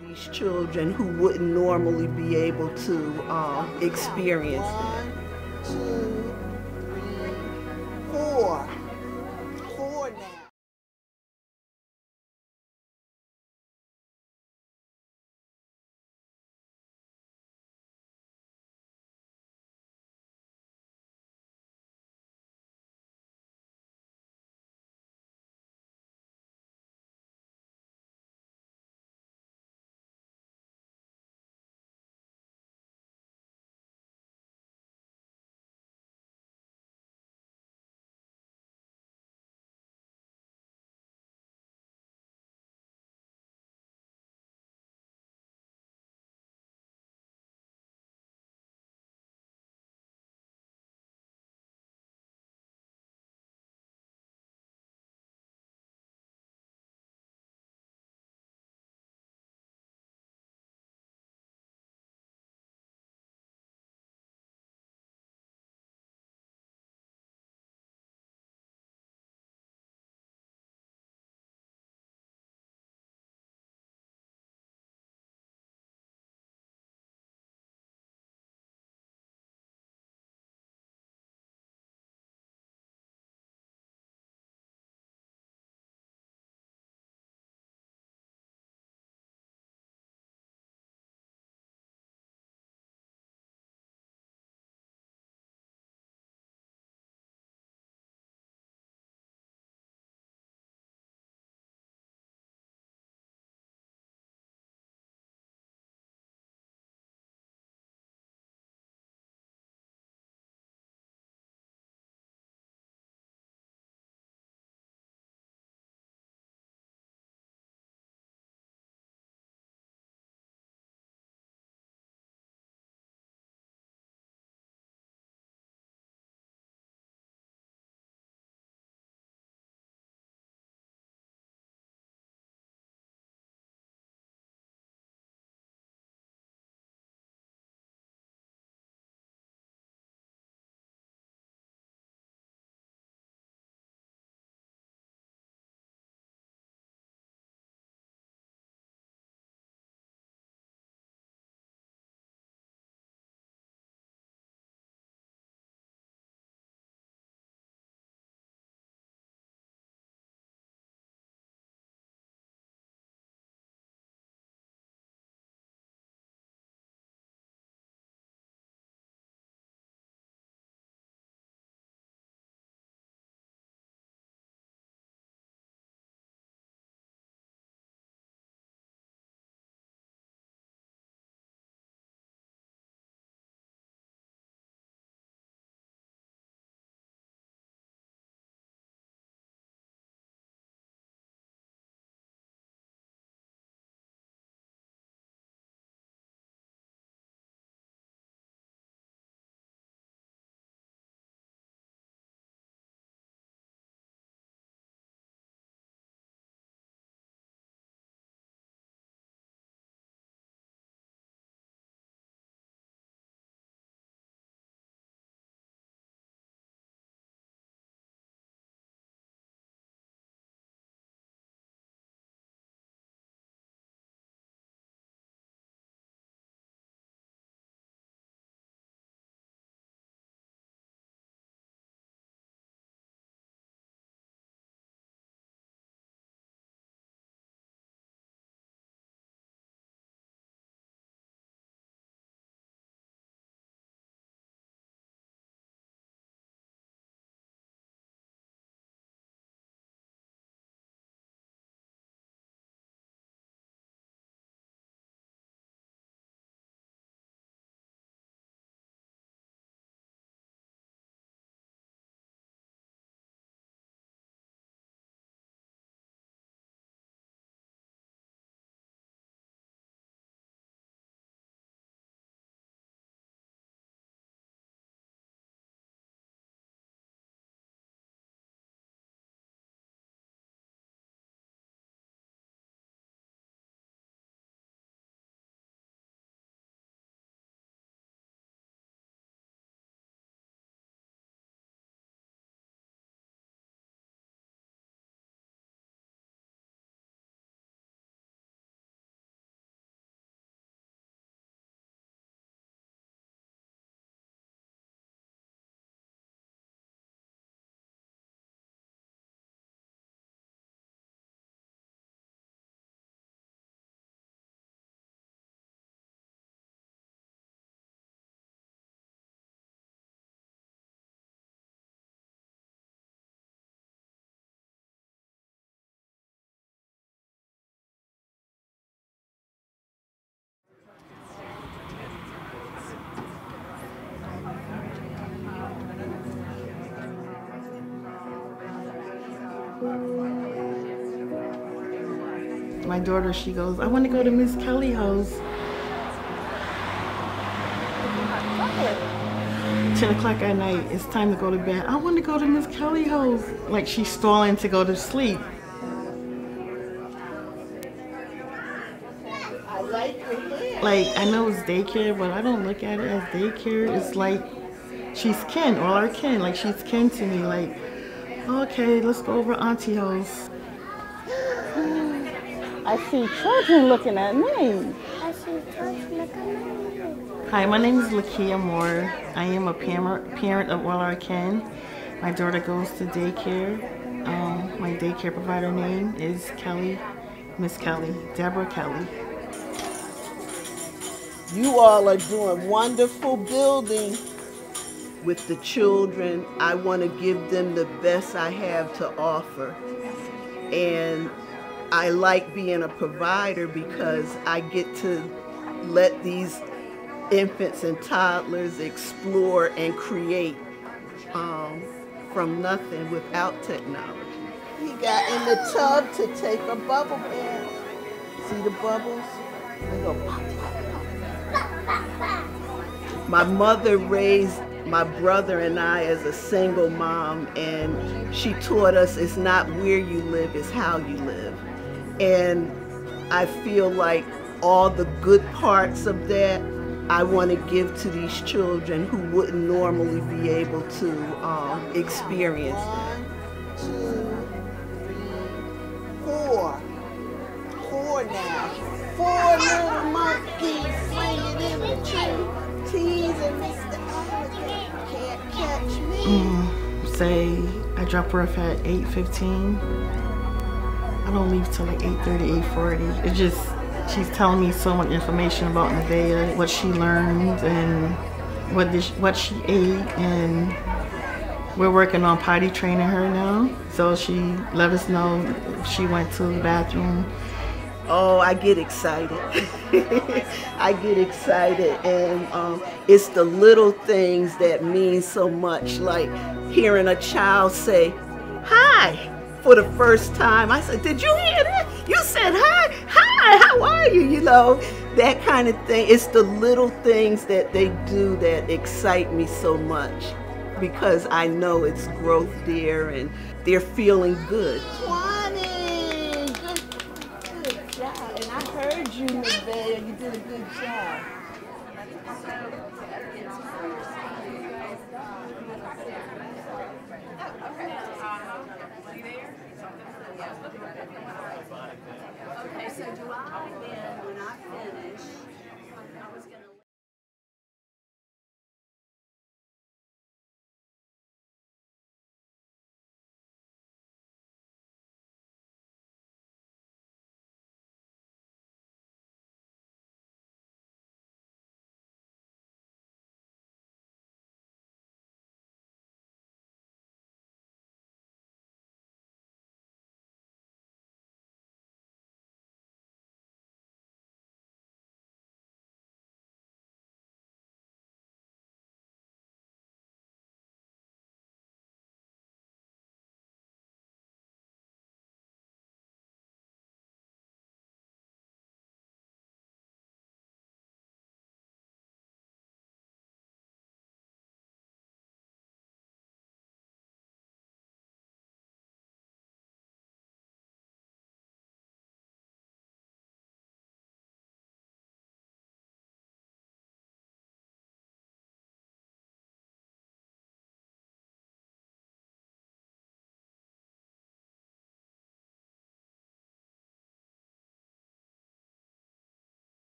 to these children who wouldn't normally be able to experience that. One, two, three, four. Four now. My daughter, she goes, I want to go to Miss Kelly house. 10 o'clock at night, it's time to go to bed. I want to go to Miss Kelly house. Like she's stalling to go to sleep. I like your hair. Like, I know it's daycare, but I don't look at it as daycare. It's like she's kin, all our kin. Like she's kin to me. Like, okay, let's go over Auntie house. I see children looking at me. I see children looking at me. Hi, my name is Lakia Moore. I am a parent of all our kin. My daughter goes to daycare. My daycare provider name is Kelly, Miss Kelly, Deborah Kelly. You all are doing wonderful building. With the children, I want to give them the best I have to offer. And I like being a provider because I get to let these infants and toddlers explore and create from nothing without technology. He got in the tub to take a bubble bath. See the bubbles? They go pop, pop, pop. My mother raised my brother and I as a single mom, and she taught us it's not where you live, it's how you live. And I feel like all the good parts of that I want to give to these children who wouldn't normally be able to experience that. 1, 2, 3, 4. 4 now. 4 little monkeys swinging in the tree, teasing Mr. Alligator. Can't catch me. Say I drop her off at 8:15. I don't leave till like 8:30, 8:40. It's just she's telling me so much information about Nevaeh, what she learned and what she ate, and we're working on potty training her now. So she let us know if she went to the bathroom. Oh, I get excited. I get excited, and it's the little things that mean so much, like hearing a child say, "Hi," for the first time. I said, "Did you hear that? You said hi, hi, how are you?" You know, that kind of thing. It's the little things that they do that excite me so much because I know it's growth there and they're feeling good. 20. Good job. And I heard you, Nevaeh. You did a good job. Okay, so do I then, when I finish, I was going to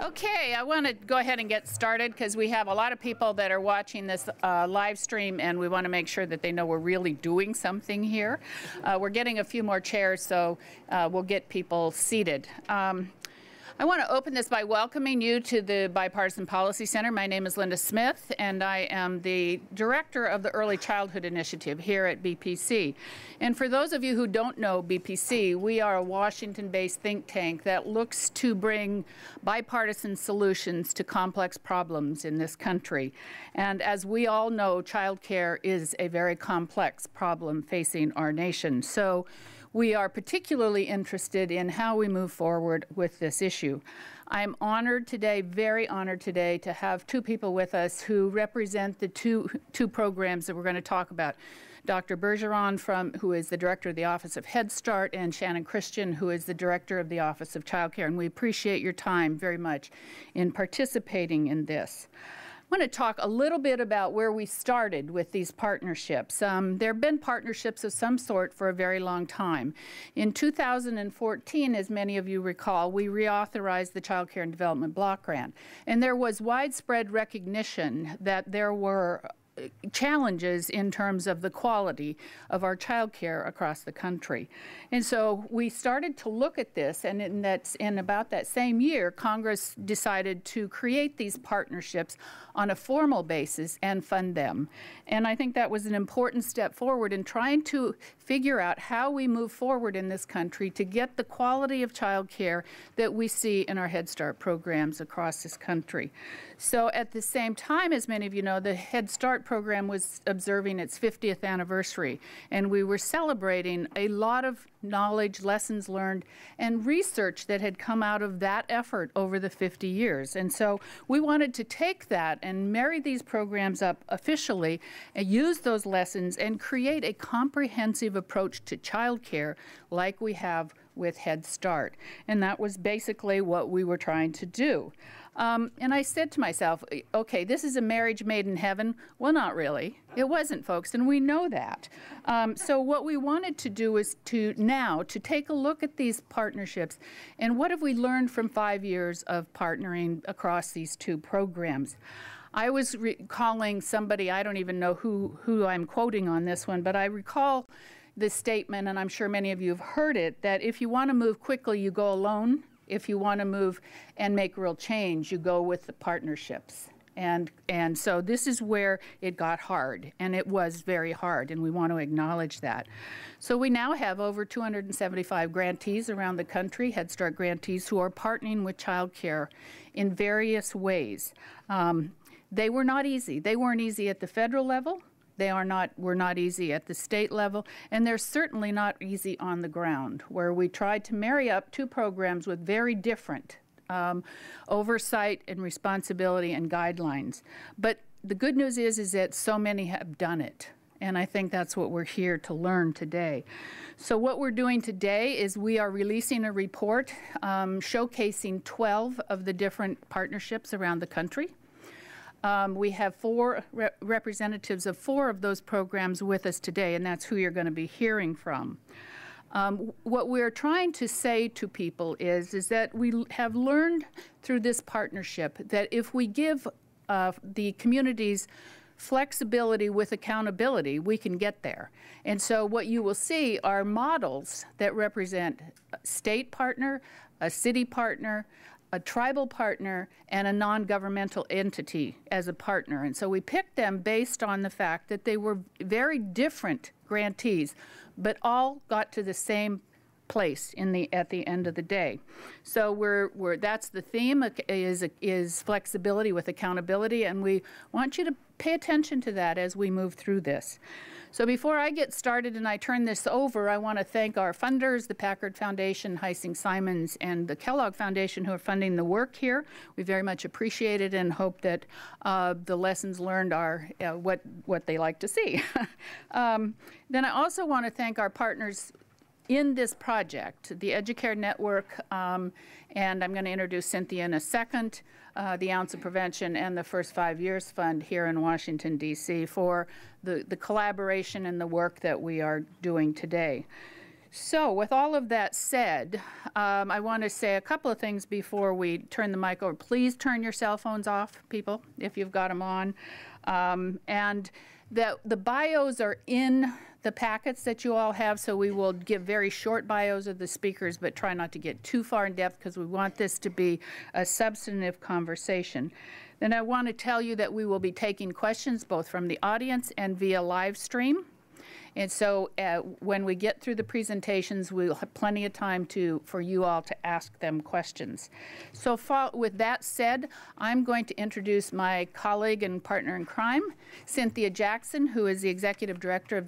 Okay, I want to go ahead and get started because we have a lot of people that are watching this live stream, and we want to make sure that they know we're really doing something here. We're getting a few more chairs, so we'll get people seated. I want to open this by welcoming you to the Bipartisan Policy Center. My name is Linda Smith, and I am the director of the Early Childhood Initiative here at BPC. And for those of you who don't know BPC, we are a Washington-based think tank that looks to bring bipartisan solutions to complex problems in this country. And as we all know, childcare is a very complex problem facing our nation. So we are particularly interested in how we move forward with this issue. I'm honored today, very honored today, to have two people with us who represent the two programs that we're going to talk about. Dr. Bergeron, who is the director of the Office of Head Start, and Shannon Christian, who is the director of the Office of Childcare. And we appreciate your time very much in participating in this. I want to talk a little bit about where we started with these partnerships. There have been partnerships of some sort for a very long time. In 2014, as many of you recall, we reauthorized the Child Care and Development Block Grant. And there was widespread recognition that there were challenges in terms of the quality of our child care across the country. And so we started to look at this, and in about that same year, Congress decided to create these partnerships on a formal basis and fund them. And I think that was an important step forward in trying to figure out how we move forward in this country to get the quality of child care that we see in our Head Start programs across this country. So at the same time, as many of you know, the Head Start program was observing its 50th anniversary, and we were celebrating a lot of knowledge, lessons learned, and research that had come out of that effort over the 50 years. And so we wanted to take that and marry these programs up officially and use those lessons and create a comprehensive approach to child care like we have with Head Start. And that was basically what we were trying to do. And I said to myself, okay, this is a marriage made in heaven. Well, not really. It wasn't, folks, and we know that. So what we wanted to do is to take a look at these partnerships and what have we learned from 5 years of partnering across these two programs. I was recalling somebody, I don't even know who I'm quoting on this one, but I recall this statement, and I'm sure many of you have heard it, that if you want to move quickly, you go alone. If you want to move and make real change, you go with the partnerships. And so this is where it got hard, and it was very hard, and we want to acknowledge that. So we now have over 275 grantees around the country, Head Start grantees, who are partnering with child care in various ways. They were not easy. They weren't easy at the federal level. Were not easy at the state level, and they're certainly not easy on the ground, where we tried to marry up two programs with very different oversight and responsibility and guidelines. But the good news is that so many have done it, and I think that's what we're here to learn today. So what we're doing today is we are releasing a report showcasing 12 of the different partnerships around the country. We have four representatives of 4 of those programs with us today, and that's who you're going to be hearing from. What we're trying to say to people is that we have learned through this partnership that if we give the communities flexibility with accountability, we can get there. And so what you will see are models that represent a state partner, a city partner, a tribal partner, and a non-governmental entity as a partner. And so we picked them based on the fact that they were very different grantees, but all got to the same place at the end of the day. So that's the theme is flexibility with accountability, and we want you to pay attention to that as we move through this. So before I get started and I turn this over, I want to thank our funders, the Packard Foundation, Heising Simons, and the Kellogg Foundation, who are funding the work here. We very much appreciate it and hope that the lessons learned are what they like to see. Then I also want to thank our partners in this project, the Educare Network, and I'm going to introduce Cynthia in a second, the Ounce of Prevention, and the First 5 Years Fund here in Washington, D.C. for the collaboration and the work that we are doing today. So with all of that said, I want to say a couple of things before we turn the mic over. Please turn your cell phones off, people, if you've got them on. And the bios are in the packets that you all have, so we will give very short bios of the speakers, but try not to get too far in depth because we want this to be a substantive conversation. Then I want to tell you that we will be taking questions both from the audience and via live stream. And so when we get through the presentations, we'll have plenty of time for you all to ask them questions. So with that said, I'm going to introduce my colleague and partner in crime, Cynthia Jackson, who is the Executive Director of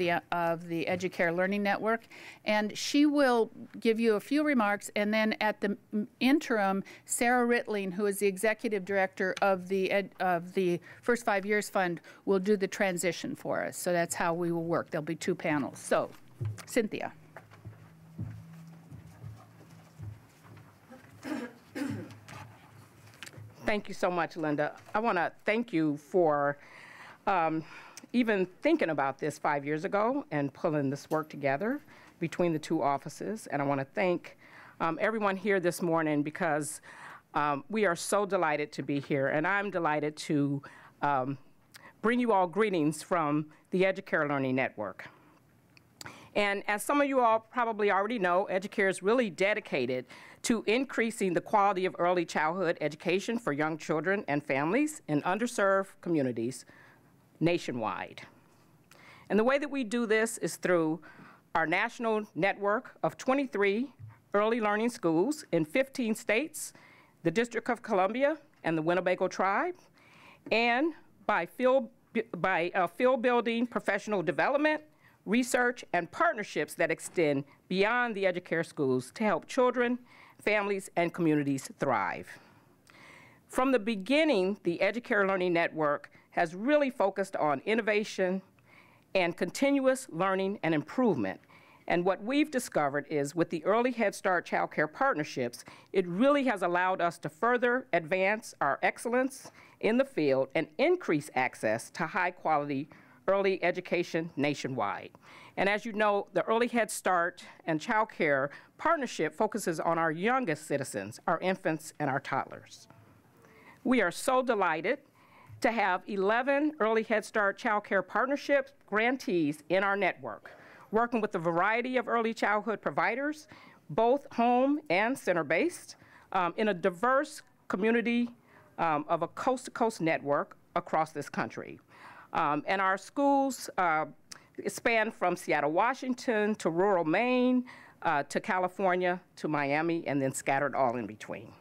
the Educare Learning Network. And she will give you a few remarks, and then at the interim, Sarah Rittling, who is the Executive Director of the First 5 Years Fund, will do the transition for us. So that's how we will work. There'll be 2 panels. So, Cynthia. Thank you so much, Linda. I want to thank you for even thinking about this 5 years ago and pulling this work together between the 2 offices. And I want to thank everyone here this morning because we are so delighted to be here. And I'm delighted to bring you all greetings from the Educare Learning Network. And as some of you all probably already know, Educare is really dedicated to increasing the quality of early childhood education for young children and families in underserved communities nationwide. And the way that we do this is through our national network of 23 early learning schools in 15 states, the District of Columbia and the Winnebago Tribe, and by field building, professional development, research, and partnerships that extend beyond the Educare schools to help children, families, and communities thrive. From the beginning, the Educare Learning Network has really focused on innovation and continuous learning and improvement. And what we've discovered is with the Early Head Start Child Care partnerships, it really has allowed us to further advance our excellence in the field and increase access to high-quality early education nationwide. And as you know, the Early Head Start and Child Care partnership focuses on our youngest citizens, our infants and our toddlers. We are so delighted to have 11 Early Head Start Child Care partnership grantees in our network, working with a variety of early childhood providers, both home and center-based, in a diverse community of a coast-to-coast network across this country. And our schools span from Seattle, Washington, to rural Maine, to California, to Miami, and then scattered all in between.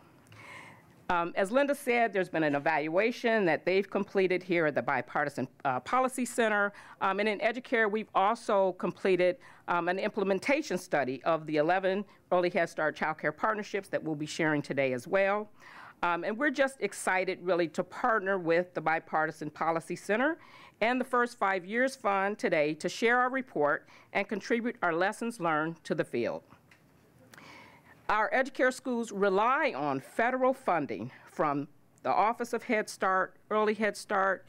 As Linda said, there's been an evaluation that they've completed here at the Bipartisan Policy Center. And in Educare, we've also completed an implementation study of the 11 Early Head Start Child Care partnerships that we'll be sharing today as well. And we're just excited, really, to partner with the Bipartisan Policy Center and the First 5 Years Fund today to share our report and contribute our lessons learned to the field. Our Educare schools rely on federal funding from the Office of Head Start, Early Head Start,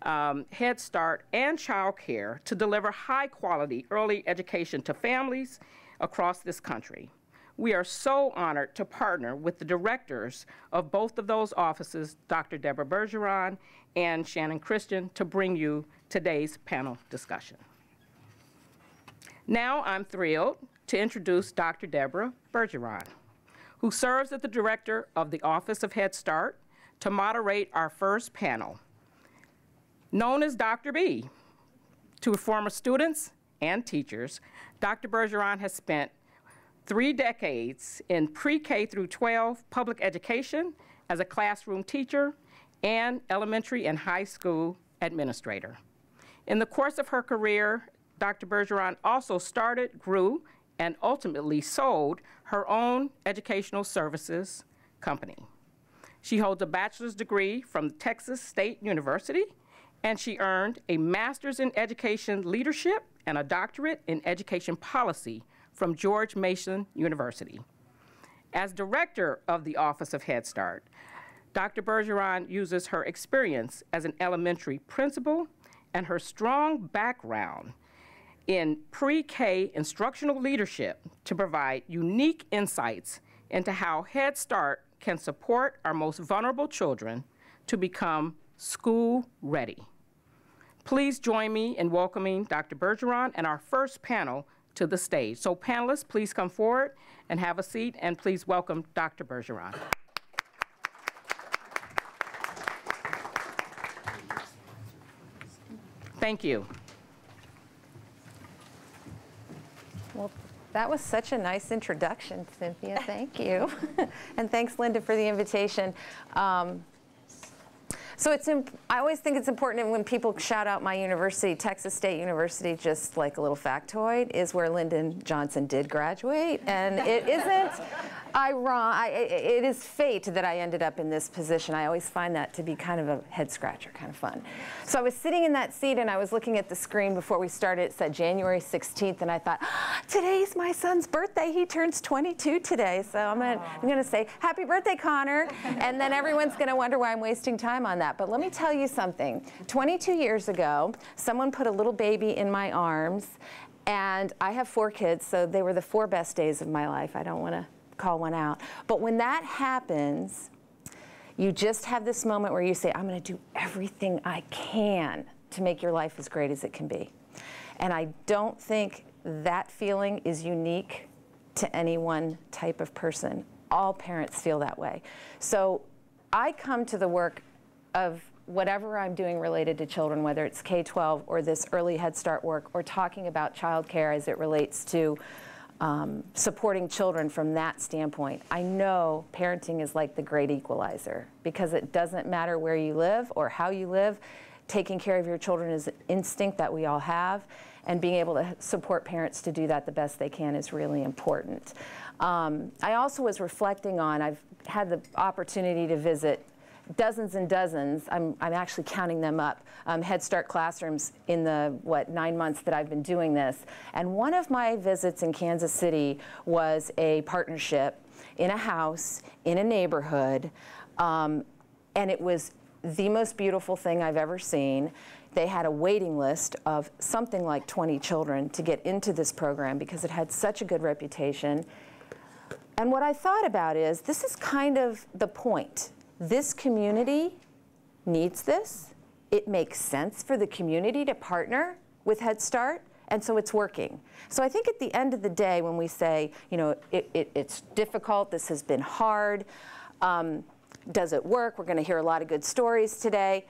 and Child Care to deliver high-quality early education to families across this country. We are so honored to partner with the directors of both of those offices, Dr. Deborah Bergeron and Shannon Christian, to bring you today's panel discussion. Now I'm thrilled to introduce Dr. Deborah Bergeron, who serves as the director of the Office of Head Start, to moderate our first panel. Known as Dr. B to former students and teachers, Dr. Bergeron has spent 3 decades in pre-K through 12 public education as a classroom teacher and elementary and high school administrator. In the course of her career, Dr. Bergeron also started, grew, and ultimately sold her own educational services company. She holds a bachelor's degree from Texas State University, and she earned a master's in education leadership and a doctorate in education policy from George Mason University. As director of the Office of Head Start, Dr. Bergeron uses her experience as an elementary principal and her strong background in pre-K instructional leadership to provide unique insights into how Head Start can support our most vulnerable children to become school ready. Please join me in welcoming Dr. Bergeron and our first panel to the stage. So panelists, please come forward and have a seat, and please welcome Dr. Bergeron. Thank you. Well, that was such a nice introduction, Cynthia. Thank you. And thanks, Linda, for the invitation. So I always think it's important when people shout out my university, Texas State University, just like a little factoid, is where Lyndon Johnson did graduate. And it isn't ironic, it is fate that I ended up in this position. I always find that to be kind of a head scratcher, kind of fun. So I was sitting in that seat and I was looking at the screen before we started. It said January 16th, and I thought, today's my son's birthday. He turns 22 today. So I'm gonna say, happy birthday, Connor. And then everyone's gonna wonder why I'm wasting time on that. But let me tell you something. 22 years ago, someone put a little baby in my arms, and I have 4 kids, so they were the 4 best days of my life. I don't want to call one out. But when that happens, you just have this moment where you say, I'm going to do everything I can to make your life as great as it can be. And I don't think that feeling is unique to any one type of person. All parents feel that way. So I come to the work of whatever I'm doing related to children, whether it's K-12 or this early Head Start work, or talking about childcare as it relates to supporting children from that standpoint. I know parenting is like the great equalizer, because it doesn't matter where you live or how you live. Taking care of your children is an instinct that we all have, and being able to support parents to do that the best they can is really important. I also was reflecting on, I've had the opportunity to visit dozens and dozens, I'm actually counting them up, Head Start classrooms in the, 9 months that I've been doing this. And one of my visits in Kansas City was a partnership in a house, in a neighborhood, and it was the most beautiful thing I've ever seen. They had a waiting list of something like 20 children to get into this program because it had such a good reputation. And what I thought about is, this is kind of the point. This community needs this. It makes sense for the community to partner with Head Start, and so it's working. So I think at the end of the day, when we say, you know, it's difficult, this has been hard, does it work? We're gonna hear a lot of good stories today.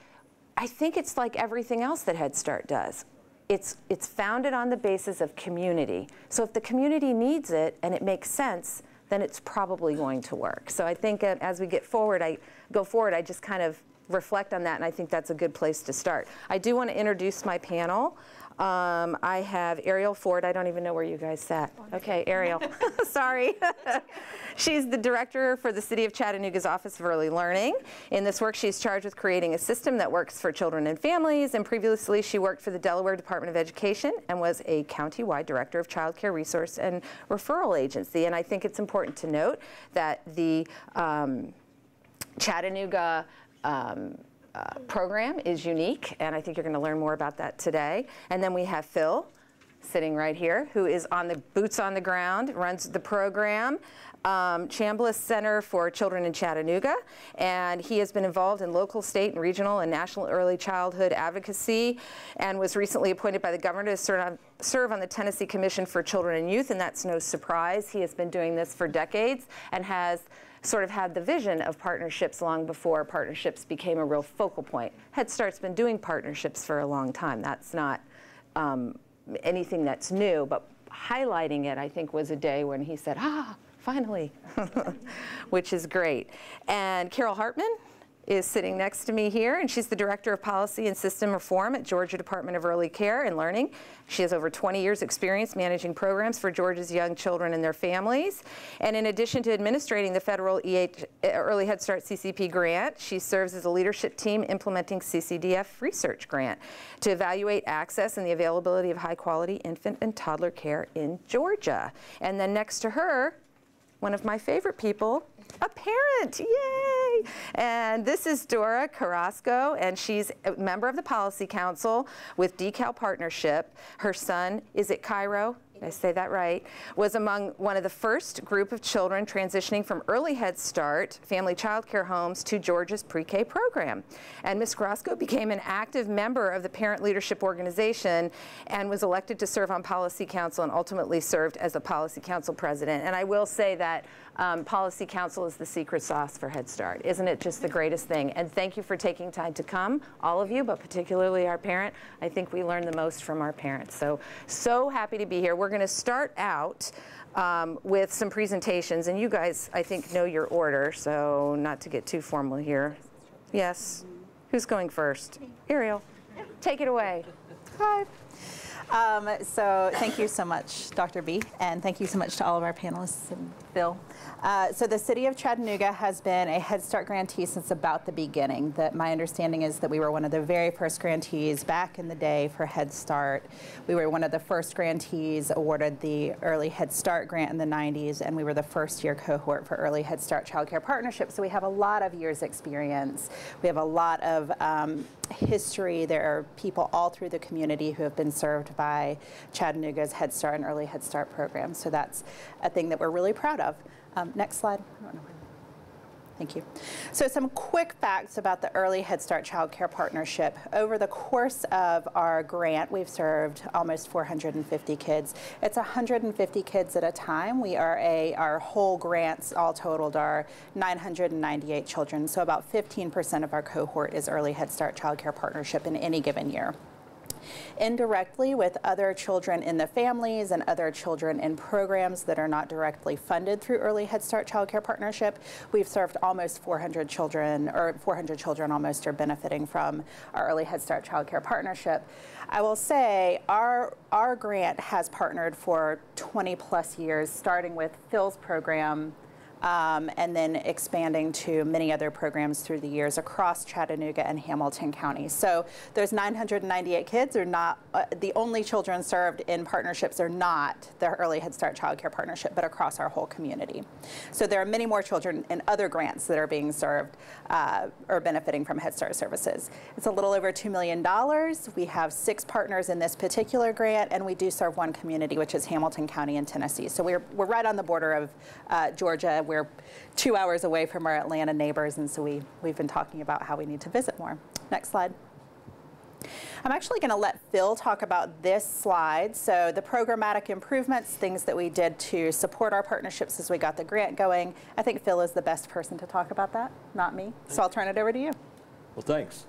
I think it's like everything else that Head Start does. It's founded on the basis of community. So if the community needs it and it makes sense, then it's probably going to work. So I think as we go forward, I just kind of reflect on that, and I think that's a good place to start. I do want to introduce my panel. I have Ariel Ford. I don't even know where you guys sat. Okay, Ariel. Sorry. She's the director for the City of Chattanooga's Office of Early Learning. In this work, she's charged with creating a system that works for children and families, and previously she worked for the Delaware Department of Education and was a county-wide director of Child Care Resource and Referral Agency. And I think it's important to note that the Chattanooga program is unique, and I think you're going to learn more about that today. And then we have Phil sitting right here, who is on the boots on the ground, runs the program, Chambliss Center for Children in Chattanooga, and he has been involved in local, state, and regional and national early childhood advocacy, and was recently appointed by the governor to serve on the Tennessee Commission for Children and Youth, and that's no surprise. He has been doing this for decades and has sort of had the vision of partnerships long before partnerships became a real focal point. Head Start's been doing partnerships for a long time. That's not anything that's new, but highlighting it, I think, was a day when he said, finally, which is great. And Carol Hartman is sitting next to me here, and she's the Director of Policy and System Reform at Georgia Department of Early Care and Learning. She has over 20 years experience managing programs for Georgia's young children and their families. And in addition to administrating the federal Early Head Start CCP grant, she serves as a leadership team implementing CCDF research grant to evaluate access and the availability of high quality infant and toddler care in Georgia. And then next to her, one of my favorite people, a parent, yay! Hi. And this is Dora Carrasco, and she's a member of the Policy Council with Decal Partnership. Her son, is it Cairo? Did I say that right? Was among one of the first group of children transitioning from early Head Start family child care homes to Georgia's pre-K program. And Ms. Carrasco became an active member of the Parent Leadership Organization and was elected to serve on Policy Council and ultimately served as the Policy Council president. And I will say that Policy Council is the secret sauce for Head Start. Isn't it just the greatest thing? And thank you for taking time to come, all of you, but particularly our parent. I think we learn the most from our parents. So happy to be here. We're going to start out with some presentations, and you guys, I think, know your order, so not to get too formal here. Yes? Who's going first? Ariel, take it away. Hi. So thank you so much, Dr. B, and thank you so much to all of our panelists and Phil. So the City of Chattanooga has been a Head Start grantee since about the beginning. My understanding is that we were one of the very first grantees back in the day for Head Start. We were one of the first grantees awarded the Early Head Start grant in the 90s, and we were the first-year cohort for Early Head Start Child Care Partnership. So we have a lot of years' experience. We have a lot of history. There are people all through the community who have been served by Chattanooga's Head Start and Early Head Start program. So that's a thing that we're really proud of. Next slide. Thank you. So some quick facts about the Early Head Start Child Care Partnership. Over the course of our grant, we've served almost 450 kids. It's 150 kids at a time. Our whole grants all totaled are 998 children. So about 15% of our cohort is Early Head Start Child Care Partnership in any given year. Indirectly, with other children in the families and other children in programs that are not directly funded through Early Head Start Child Care Partnership, we've served almost 400 children, or 400 children almost are benefiting from our Early Head Start Child Care Partnership. I will say our grant has partnered for 20 plus years, starting with Phil's program, and then expanding to many other programs through the years across Chattanooga and Hamilton County. So those 998 kids are not, the only children served in partnerships are not the Early Head Start Child Care Partnership, but across our whole community. So there are many more children in other grants that are being served or benefiting from Head Start services. It's a little over $2 million. We have 6 partners in this particular grant, and we do serve one community, which is Hamilton County in Tennessee. So we're right on the border of Georgia. We're 2 hours away from our Atlanta neighbors, and so we've been talking about how we need to visit more. Next slide. I'm actually going to let Phil talk about this slide. So the programmatic improvements, things that we did to support our partnerships as we got the grant going. I think Phil is the best person to talk about that, not me. So I'll turn it over to you. Well, thanks.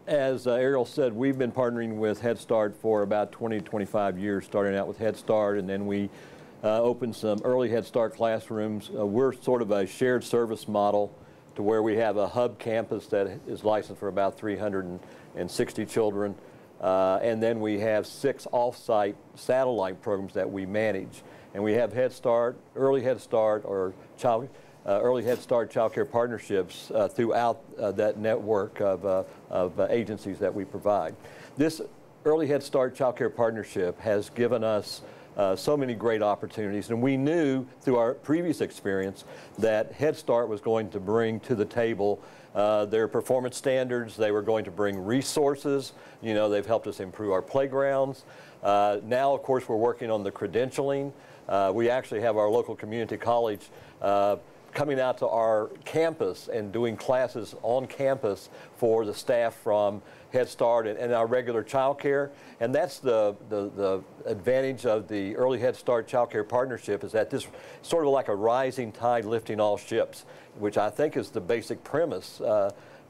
As Ariel said, we've been partnering with Head Start for about 20, 25 years, starting out with Head Start, and then we opened some early Head Start classrooms. We're sort of a shared service model to where we have a hub campus that is licensed for about 360 children. And then we have 6 off-site satellite programs that we manage. And we have Head Start, Early Head Start, or Early Head Start Child Care Partnerships throughout that network of agencies that we provide. This Early Head Start Child Care Partnership has given us so many great opportunities, and we knew through our previous experience that Head Start was going to bring to the table their performance standards. They were going to bring resources. You know, they've helped us improve our playgrounds. Now, of course, we're working on the credentialing. We actually have our local community college coming out to our campus and doing classes on campus for the staff from Head Start and our regular child care. And that's the advantage of the Early Head Start Child Care Partnership, is that this sort of like a rising tide lifting all ships, which I think is the basic premise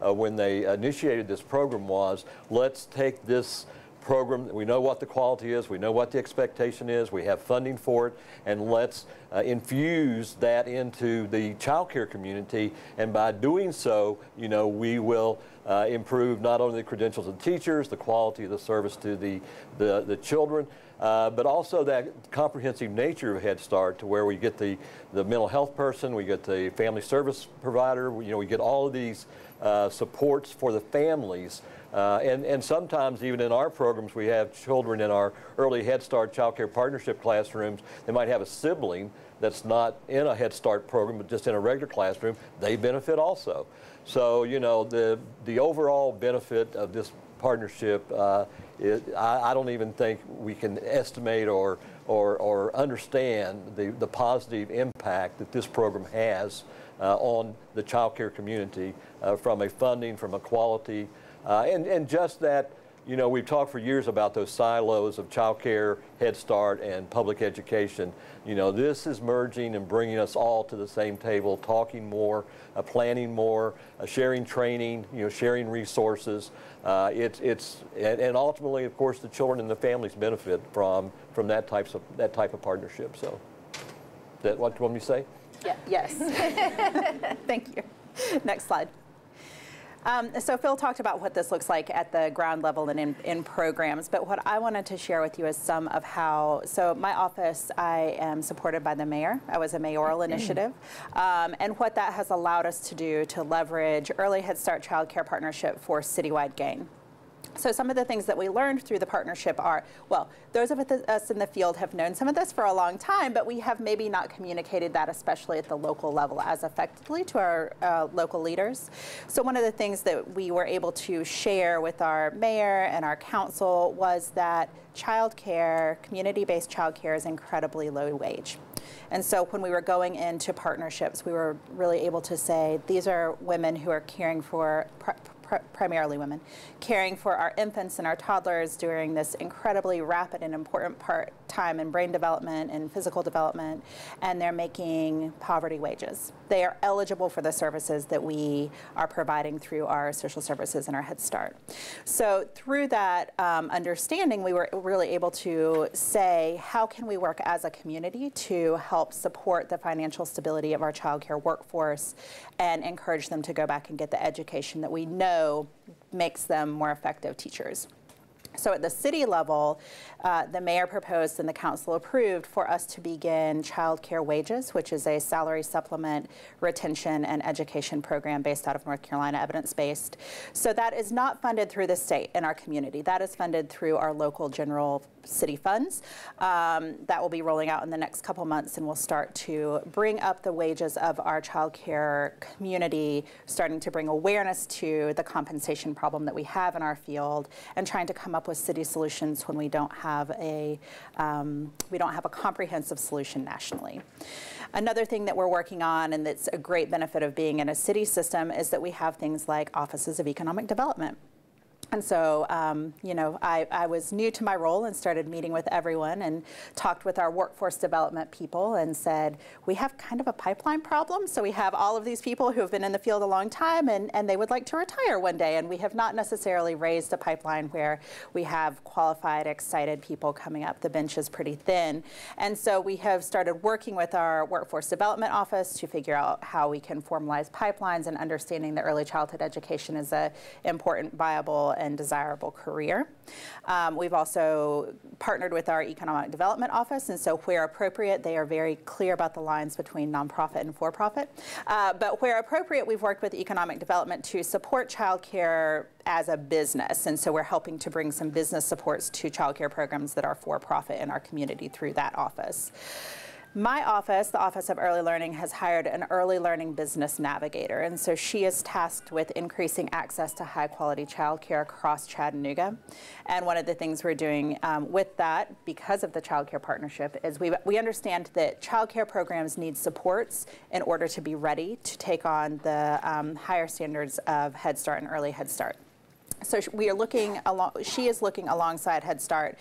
when they initiated this program was, let's take this program, we know what the quality is, we know what the expectation is, we have funding for it, and let's infuse that into the child care community, and by doing so, you know, we will improve not only the credentials of the teachers, the quality of the service to the children, but also that comprehensive nature of Head Start, to where we get the mental health person, we get the family service provider, you know, we get all of these supports for the families. And sometimes even in our programs, we have children in our early Head Start Child Care Partnership classrooms. They might have a sibling that's not in a Head Start program, but just in a regular classroom. They benefit also. So, you know, the overall benefit of this partnership, I don't even think we can estimate or understand the positive impact that this program has on the child care community, from a funding, from a quality, and just that, you know, we've talked for years about those silos of child care, Head Start, and public education. You know, this is merging and bringing us all to the same table, talking more, planning more, sharing training, you know, sharing resources. And ultimately, of course, the children and the families benefit from that type of partnership. So, that what do you want me to say? Yeah. Yes. Thank you. Next slide. So Phil talked about what this looks like at the ground level and in programs, but what I wanted to share with you is some of how, so my office, I am supported by the mayor. I was a mayoral initiative, and what that has allowed us to do to leverage Early Head Start Child Care Partnership for citywide gain. So some of the things that we learned through the partnership are, well, those of us in the field have known some of this for a long time, but we have maybe not communicated that, especially at the local level, as effectively to our local leaders. So one of the things that we were able to share with our mayor and our council was that childcare, community-based childcare, is incredibly low wage. And so when we were going into partnerships, we were really able to say, these are women who are caring for, primarily women, caring for our infants and our toddlers during this incredibly rapid and important time in brain development and physical development, and they're making poverty wages. They are eligible for the services that we are providing through our social services and our Head Start. So through that understanding, we were really able to say, how can we work as a community to help support the financial stability of our child care workforce and encourage them to go back and get the education that we know makes them more effective teachers. So at the city level, the mayor proposed and the council approved for us to begin child care wages, which is a salary supplement, retention, and education program based out of North Carolina, evidence-based. So that is not funded through the state in our community. That is funded through our local general city funds. That will be rolling out in the next couple months, and we'll start to bring up the wages of our child care community, starting to bring awareness to the compensation problem that we have in our field, and trying to come up with city solutions when we don't have a comprehensive solution nationally. Another thing that we're working on, and that's a great benefit of being in a city system, is that we have things like offices of economic development. And so, you know, I was new to my role and started meeting with everyone and talked with our workforce development people and said, we have kind of a pipeline problem. So we have all of these people who have been in the field a long time and they would like to retire one day. And we have not necessarily raised a pipeline where we have qualified, excited people coming up. The bench is pretty thin. And so we have started working with our workforce development office to figure out how we can formalize pipelines, and understanding that early childhood education is an important, viable, and desirable career. We've also partnered with our economic development office, and so where appropriate, they are very clear about the lines between nonprofit and for-profit. But where appropriate, we've worked with economic development to support childcare as a business, and so we're helping to bring some business supports to childcare programs that are for-profit in our community through that office. My office, the Office of Early Learning, has hired an early learning business navigator, and so she is tasked with increasing access to high-quality childcare across Chattanooga. And one of the things we're doing with that, because of the child care partnership, is we understand that child care programs need supports in order to be ready to take on the higher standards of Head Start and Early Head Start. So we are looking she is looking alongside Head Start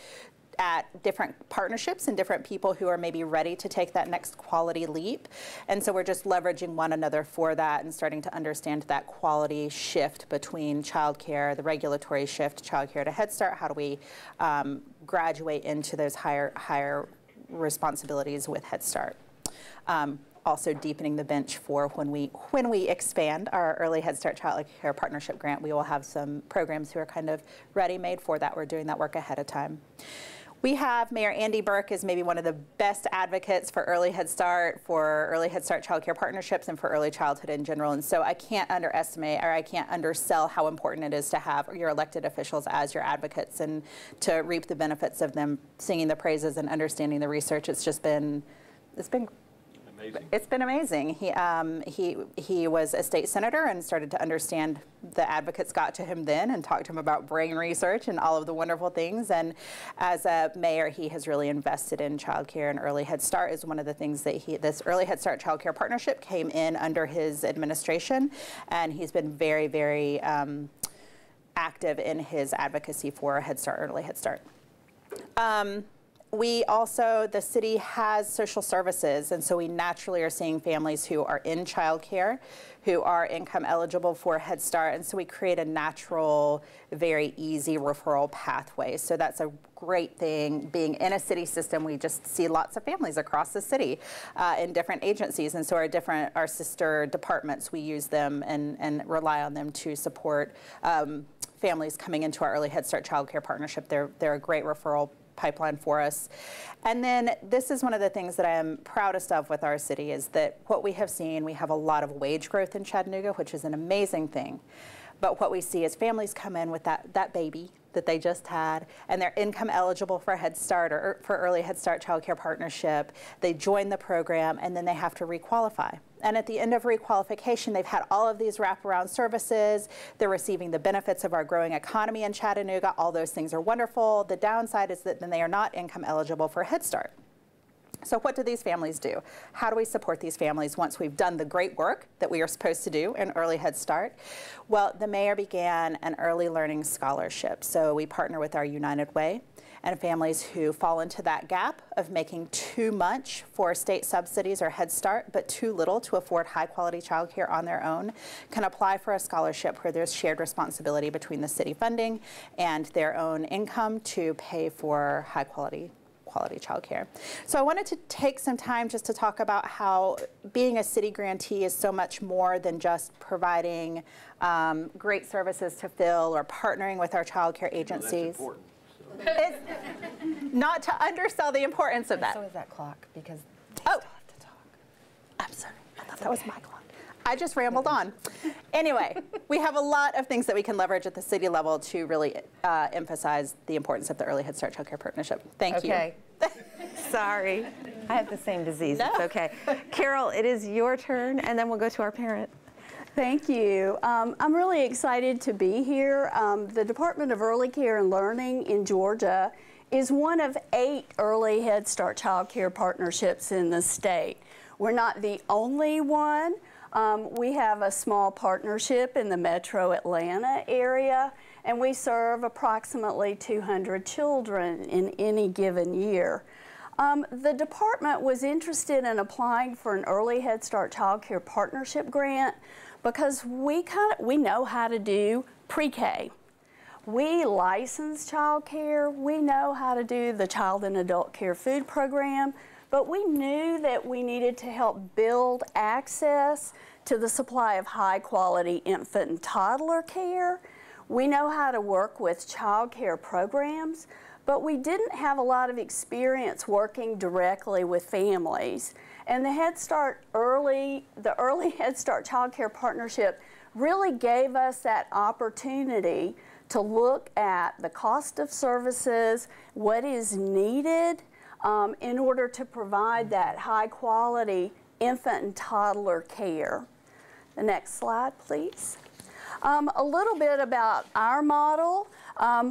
at different partnerships and different people who are maybe ready to take that next quality leap. And so we're just leveraging one another for that and starting to understand that quality shift between childcare, the regulatory shift, childcare to Head Start. How do we graduate into those higher responsibilities with Head Start? Also deepening the bench for when we expand our Early Head Start Child Care Partnership Grant, we will have some programs who are kind of ready-made for that. We're doing that work ahead of time. We have Mayor Andy Burke is maybe one of the best advocates for early Head Start, for early Head Start child care partnerships, and for early childhood in general. And so I can't underestimate, or I can't undersell how important it is to have your elected officials as your advocates and to reap the benefits of them singing the praises and understanding the research. It's been amazing. He was a state senator and started to understand the advocates got to him then and talked to him about brain research and all of the wonderful things. And as a mayor, he has really invested in childcare, and early Head Start is one of the things that this early Head Start childcare partnership came in under his administration, and he's been very, very active in his advocacy for Head Start, early Head Start. We also, the city has social services, and so we naturally are seeing families who are in childcare, who are income eligible for Head Start, and so we create a natural, very easy referral pathway. So that's a great thing. Being in a city system, we just see lots of families across the city in different agencies, and so our sister departments, we use them and rely on them to support families coming into our early Head Start child care partnership. They're a great referral pipeline for us. And then this is one of the things that I am proudest of with our city is that what we have seen, we have a lot of wage growth in Chattanooga, which is an amazing thing. But what we see is families come in with that baby that they just had, and they're income eligible for Head Start or for early Head Start child care partnership. They join the program, and then they have to requalify. And at the end of requalification, they've had all of these wraparound services. They're receiving the benefits of our growing economy in Chattanooga. All those things are wonderful. The downside is that then they are not income eligible for Head Start. So what do these families do? How do we support these families once we've done the great work that we are supposed to do in early Head Start? Well, the mayor began an early learning scholarship. So we partner with our United Way, and families who fall into that gap of making too much for state subsidies or Head Start, but too little to afford high quality childcare on their own, can apply for a scholarship where there's shared responsibility between the city funding and their own income to pay for high quality childcare. So I wanted to take some time just to talk about how being a city grantee is so much more than just providing great services to Phil or partnering with our childcare agencies. Well, it's not to undersell the importance of that. So is that clock, because they Oh. still have to talk. I'm sorry, I thought that was my clock. I just rambled on. Anyway, we have a lot of things that we can leverage at the city level to really emphasize the importance of the early Head Start childcare partnership. Thank you. Okay. Sorry. I have the same disease. No. It's okay. Carol, it is your turn, and then we'll go to our parent. Thank you. I'm really excited to be here. The Department of Early Care and Learning in Georgia is one of 8 early Head Start child care partnerships in the state. We're not the only one. We have a small partnership in the metro Atlanta area, and we serve approximately 200 children in any given year. The department was interested in applying for an early Head Start child care partnership grant because we know how to do pre-K. We license child care, we know how to do the child and adult care food program, but we knew that we needed to help build access to the supply of high quality infant and toddler care. We know how to work with child care programs, but we didn't have a lot of experience working directly with families. And the early Head Start Child Care Partnership really gave us that opportunity to look at the cost of services, what is needed in order to provide that high quality infant and toddler care. The next slide, please. A little bit about our model.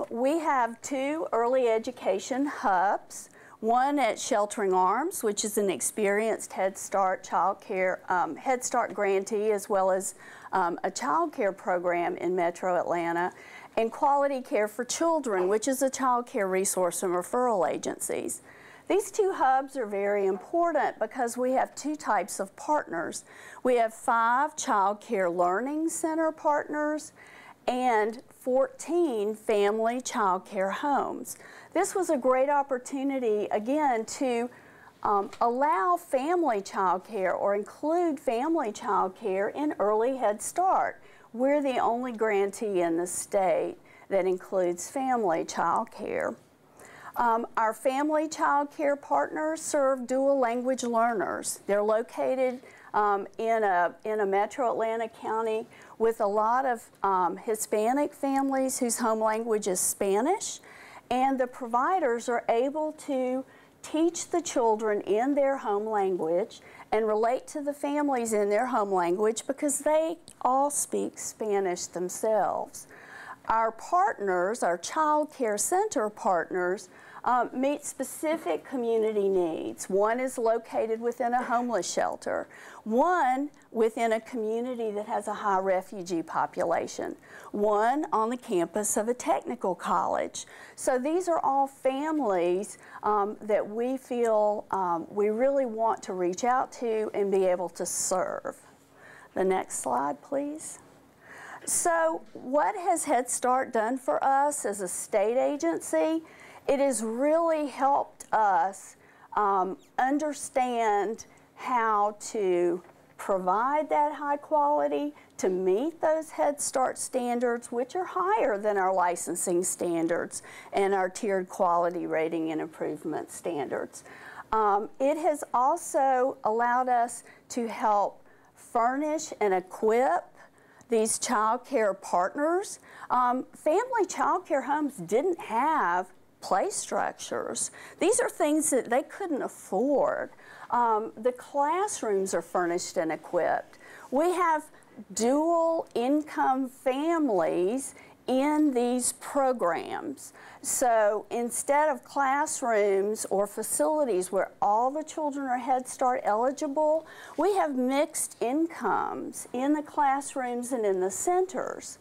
We have 2 early education hubs. One at Sheltering Arms, which is an experienced Head Start Head Start grantee, as well as a child care program in Metro Atlanta, and Quality Care for Children, which is a child care resource and referral agencies. These 2 hubs are very important because we have 2 types of partners. We have 5 child care learning center partners and 14 family child care homes. This was a great opportunity, again, to allow family child care or include family child care in early Head Start. We're the only grantee in the state that includes family child care. Our family child care partners serve dual language learners. They're located in a metro Atlanta county with a lot of Hispanic families whose home language is Spanish, and the providers are able to teach the children in their home language and relate to the families in their home language because they all speak Spanish themselves. Our partners, our child care center partners, meet specific community needs. One is located within a homeless shelter, one within a community that has a high refugee population, one on the campus of a technical college. So these are all families that we feel we really want to reach out to and be able to serve. The next slide, please. So what has Head Start done for us as a state agency? It has really helped us understand how to provide that high quality, to meet those Head Start standards, which are higher than our licensing standards and our tiered quality rating and improvement standards. It has also allowed us to help furnish and equip these child care partners. Family child care homes didn't have play structures. These are things that they couldn't afford. The classrooms are furnished and equipped. We have dual income families in these programs. So instead of classrooms or facilities where all the children are Head Start eligible, we have mixed incomes in the classrooms and in the centers.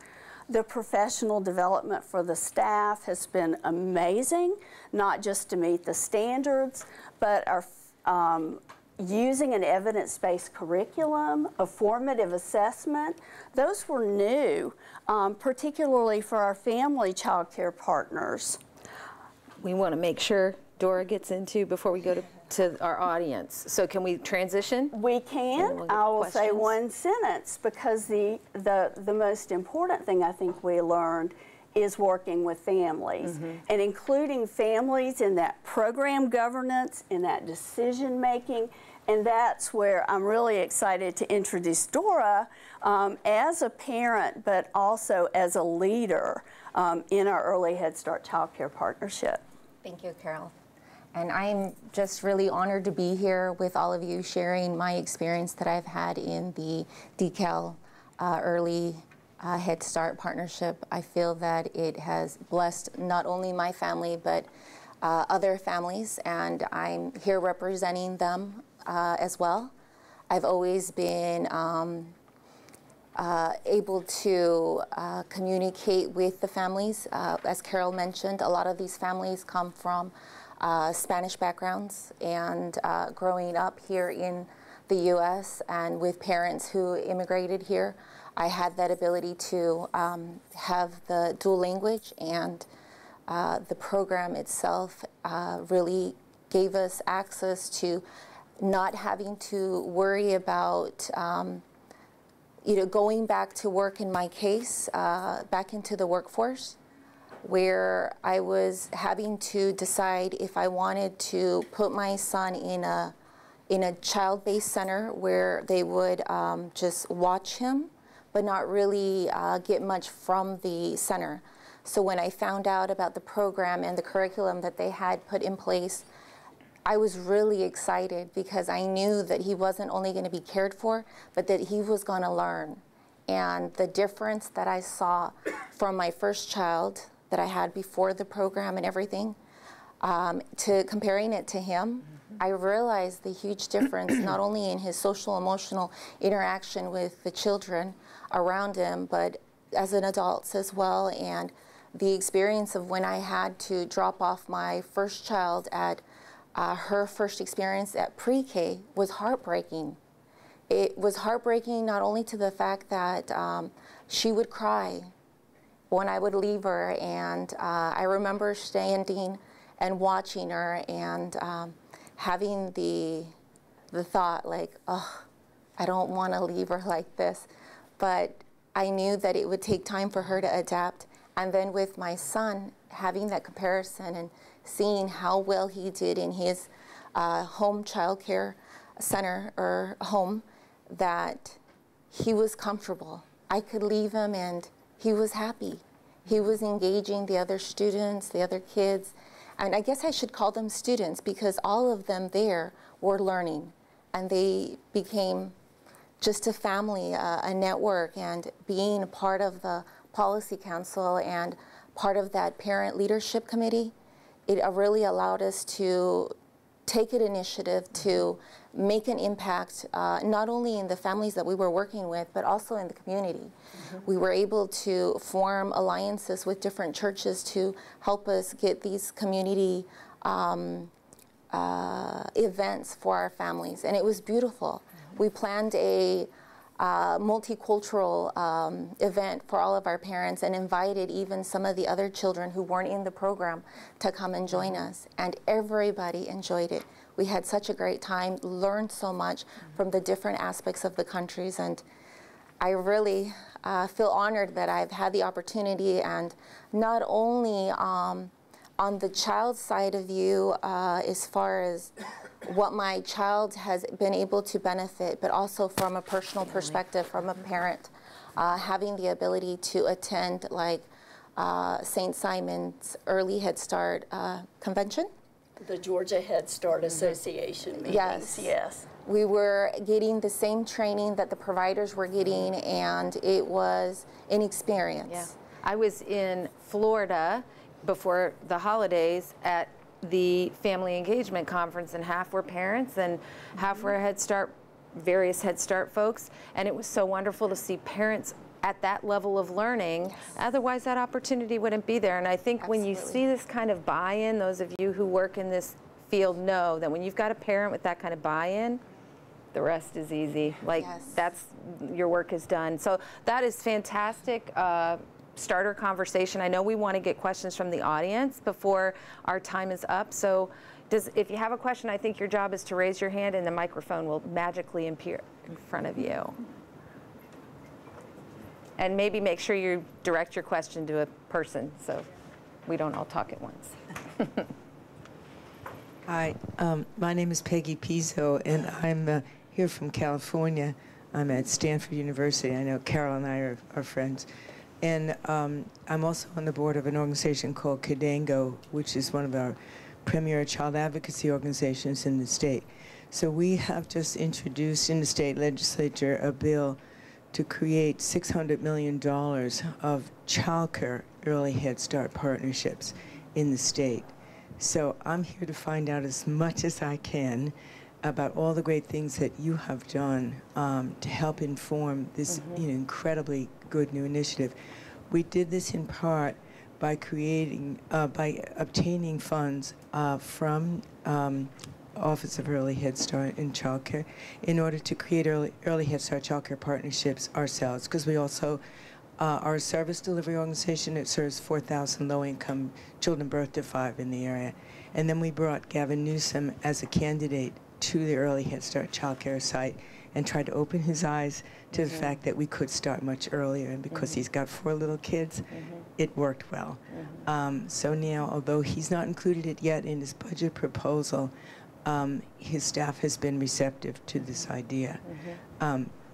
The professional development for the staff has been amazing, not just to meet the standards, but our using an evidence-based curriculum, a formative assessment. Those were new, particularly for our family child care partners. We want to make sure Dora gets into before we go to our audience. So can we transition? We can. I will say one sentence because the most important thing I think we learned is working with families and including families in that program governance, in that decision making, and that's where I'm really excited to introduce Dora as a parent but also as a leader in our Early Head Start Child Care Partnership. Thank you, Carol. And I'm just really honored to be here with all of you sharing my experience that I've had in the DeKalb Early Head Start Partnership. I feel that it has blessed not only my family, but other families, and I'm here representing them as well. I've always been able to communicate with the families. As Carol mentioned, a lot of these families come from Spanish backgrounds, and growing up here in the U.S. and with parents who immigrated here, I had that ability to have the dual language, and the program itself really gave us access to not having to worry about going back to work, in my case, back into the workforce, where I was having to decide if I wanted to put my son in a child-based center where they would just watch him, but not really get much from the center. So when I found out about the program and the curriculum that they had put in place, I was really excited because I knew that he wasn't only going to be cared for, but that he was going to learn. And the difference that I saw from my first child that I had before the program and everything, to comparing it to him, I realized the huge difference not only in his social emotional interaction with the children around him, but as an adult as well. And the experience of when I had to drop off my first child at her first experience at pre-K was heartbreaking. It was heartbreaking not only to the fact that she would cry when I would leave her, and I remember standing and watching her and having the thought like, oh, I don't want to leave her like this. But I knew that it would take time for her to adapt. And then with my son, having that comparison and seeing how well he did in his home child care center or home, that he was comfortable. I could leave him and he was happy. He was engaging the other students, the other kids, and I guess I should call them students because all of them there were learning, and they became just a family, a network, and being a part of the policy council and part of that parent leadership committee, it really allowed us to take an initiative to make an impact, not only in the families that we were working with, but also in the community. We were able to form alliances with different churches to help us get these community events for our families, and it was beautiful. We planned a multicultural event for all of our parents and invited even some of the other children who weren't in the program to come and join us, and everybody enjoyed it. We had such a great time, learned so much from the different aspects of the countries, and I really feel honored that I've had the opportunity, and not only on the child side of you as far as what my child has been able to benefit, but also from a personal perspective, from a parent, having the ability to attend like St. Simon's Early Head Start Convention. The Georgia Head Start Association meetings. Yes. Yes. We were getting the same training that the providers were getting, and it was an experience. Yeah. I was in Florida before the holidays at the Family Engagement Conference, and half were parents and half were Head Start, various Head Start folks, and it was so wonderful to see parents at that level of learning. Yes. Otherwise that opportunity wouldn't be there, and I think when you see this kind of buy-in, those of you who work in this field know that when you've got a parent with that kind of buy-in, the rest is easy. Like, that's, your work is done. So that is fantastic. Starter conversation. I know we want to get questions from the audience before our time is up. So if you have a question, I think your job is to raise your hand and the microphone will magically appear in front of you. And maybe make sure you direct your question to a person so we don't all talk at once. Hi, my name is Peggy Pizzo, and I'm here from California. I'm at Stanford University. I know Carol and I are friends. And I'm also on the board of an organization called Cadango, which is one of our premier child advocacy organizations in the state. So we have just introduced in the state legislature a bill to create $600 million of childcare early Head Start partnerships in the state. So I'm here to find out as much as I can about all the great things that you have done to help inform this incredibly good new initiative. We did this in part by by obtaining funds from Office of Early Head Start and Child Care in order to create early Head Start child care partnerships ourselves, because we also are a service delivery organization that serves 4,000 low-income children birth to 5 in the area. And then we brought Gavin Newsom as a candidate to the Early Head Start child care site and tried to open his eyes to the fact that we could start much earlier. And because he's got 4 little kids, it worked well. So now, although he's not included it yet in his budget proposal, his staff has been receptive to this idea.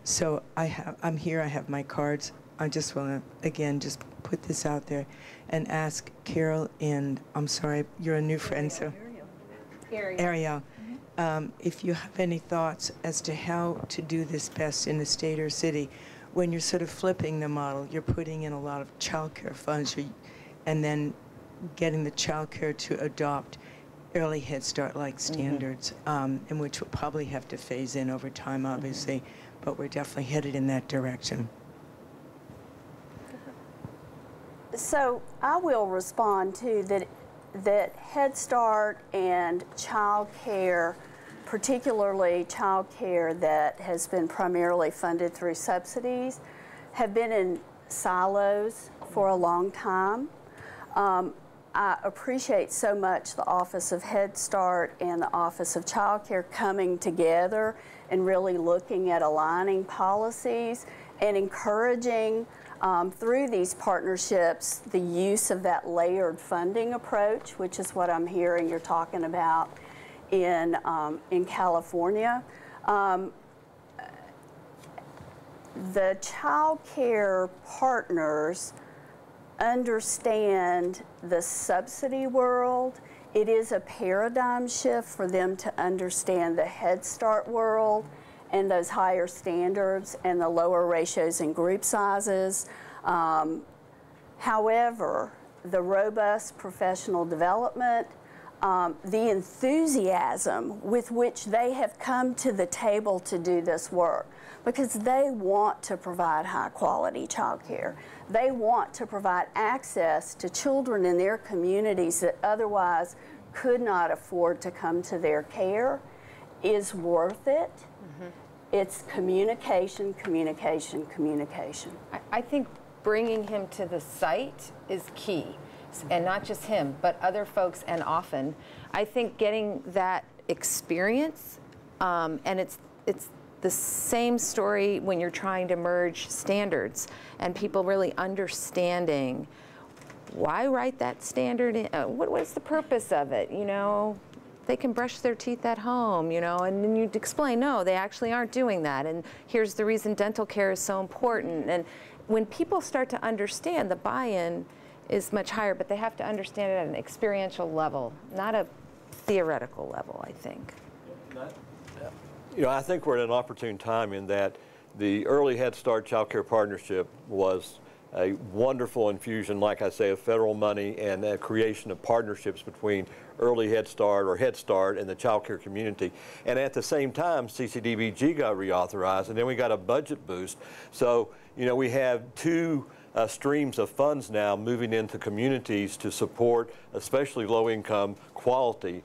So I'm here, I have my cards. I just want to, again, just put this out there and ask Carol, and I'm sorry, you're a new friend, so Ariel. If you have any thoughts as to how to do this best in the state or city, when you're sort of flipping the model, you're putting in a lot of child care funds and then getting the child care to adopt early Head Start-like standards, and which we'll probably have to phase in over time, obviously, but we're definitely headed in that direction. So I will respond to that Head Start and child care, particularly child care that has been primarily funded through subsidies, have been in silos for a long time. I appreciate so much the Office of Head Start and the Office of Child Care coming together and really looking at aligning policies and encouraging through these partnerships, the use of that layered funding approach, which is what I'm hearing you're talking about in California. The child care partners understand the subsidy world. It is a paradigm shift for them to understand the Head Start world and those higher standards and the lower ratios and group sizes. However, the robust professional development, the enthusiasm with which they have come to the table to do this work, because they want to provide high quality child care. They want to provide access to children in their communities that otherwise could not afford to come to their care, is worth it. It's communication, communication, communication. I think bringing him to the site is key, and not just him, but other folks, and often. I think getting that experience, and it's the same story when you're trying to merge standards and people really understanding why write that standard in, what is the purpose of it, you know? They can brush their teeth at home, you know, and then you'd explain, no, they actually aren't doing that, and here's the reason dental care is so important. And when people start to understand, the buy-in is much higher, but they have to understand it at an experiential level, not a theoretical level, I think. You know, I think we're at an opportune time in that the Early Head Start Child Care Partnership was a wonderful infusion, like I say, of federal money and a creation of partnerships between Early Head Start or Head Start and the child care community. And at the same time, CCDBG got reauthorized, and then we got a budget boost. So, you know, we have two streams of funds now moving into communities to support especially low-income quality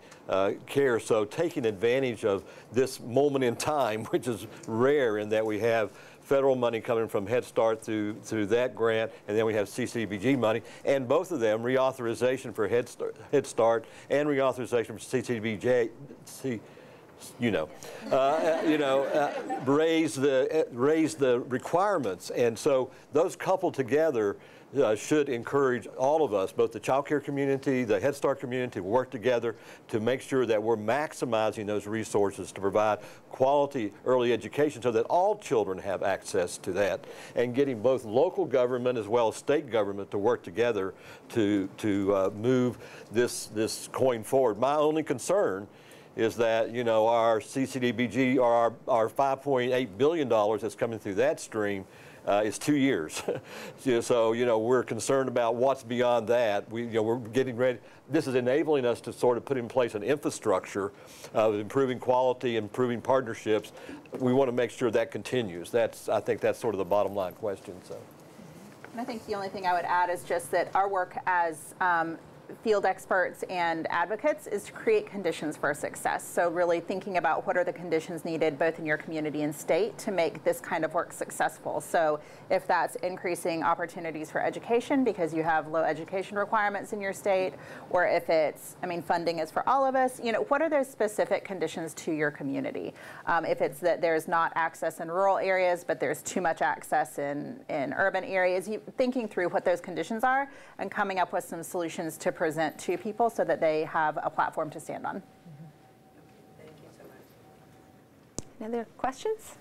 care. So taking advantage of this moment in time, which is rare in that we have federal money coming from Head Start through that grant, and then we have CCDBG money, and both of them reauthorization for Head Start and reauthorization for CCDBG. Raise the requirements, and so those coupled together should encourage all of us, both the child care community, the Head Start community, to work together to make sure that we're maximizing those resources to provide quality early education so that all children have access to that, and getting both local government as well as state government to work together to move this coin forward. My only concern is that, you know, our CCDBG, or our $5.8 billion that's coming through that stream is 2 years. So, you know, we're concerned about what's beyond that. We're getting ready. This is enabling us to sort of put in place an infrastructure of improving quality, improving partnerships. We want to make sure that continues. I think that's sort of the bottom line question. So. And I think the only thing I would add is just that our work as field experts and advocates is to create conditions for success. So really thinking about what are the conditions needed both in your community and state to make this kind of work successful. So if that's increasing opportunities for education because you have low education requirements in your state, or if it's, I mean, funding is for all of us, you know, what are those specific conditions to your community? If it's that there's not access in rural areas, but there's too much access in urban areas, thinking through what those conditions are and coming up with some solutions to present to people so that they have a platform to stand on. Thank you so much. Any other questions?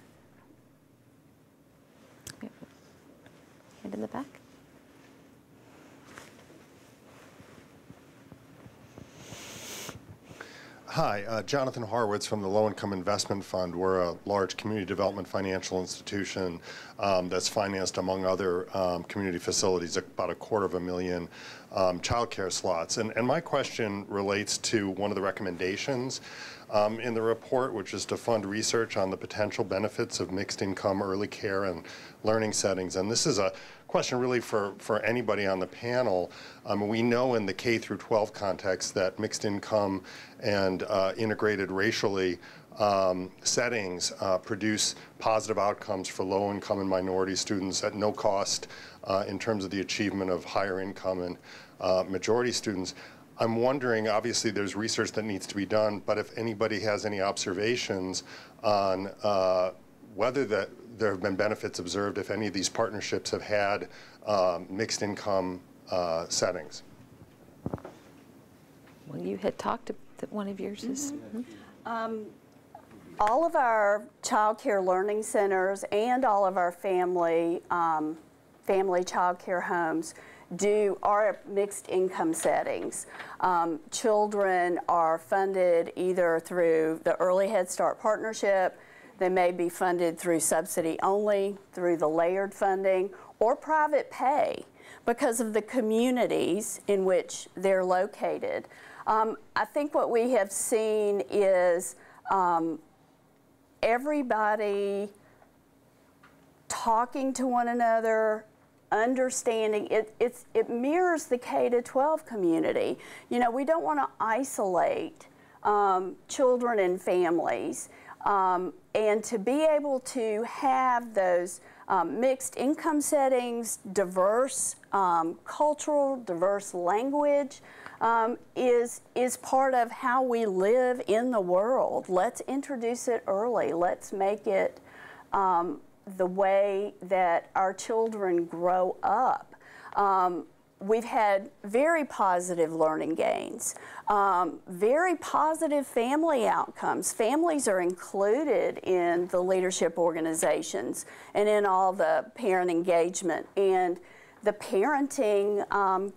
Hand in the back. Hi, Jonathan Horowitz from the Low Income Investment Fund. We're a large community development financial institution that's financed, among other community facilities, about 250,000 child care slots. And my question relates to one of the recommendations in the report, which is to fund research on the potential benefits of mixed income early care and learning settings. And this is a question really for anybody on the panel. We know in the K through 12 context that mixed income and integrated racially settings produce positive outcomes for low income and minority students at no cost in terms of the achievement of higher income and majority students. I'm wondering, obviously there's research that needs to be done, but if anybody has any observations on whether there have been benefits observed if any of these partnerships have had mixed income settings. Well, you had talked that one of yours is. All of our child care learning centers and all of our family child care homes are mixed income settings. Children are funded either through the Early Head Start Partnership, they may be funded through subsidy only, through the layered funding, or private pay because of the communities in which they're located. I think what we have seen is everybody talking to one another, understanding. It mirrors the K-12 community. You know, we don't want to isolate children and families, and to be able to have those mixed income settings, diverse cultural, diverse language, is part of how we live in the world. Let's introduce it early. Let's make it the way that our children grow up. We've had very positive learning gains, very positive family outcomes. Families are included in the leadership organizations and in all the parent engagement and the parenting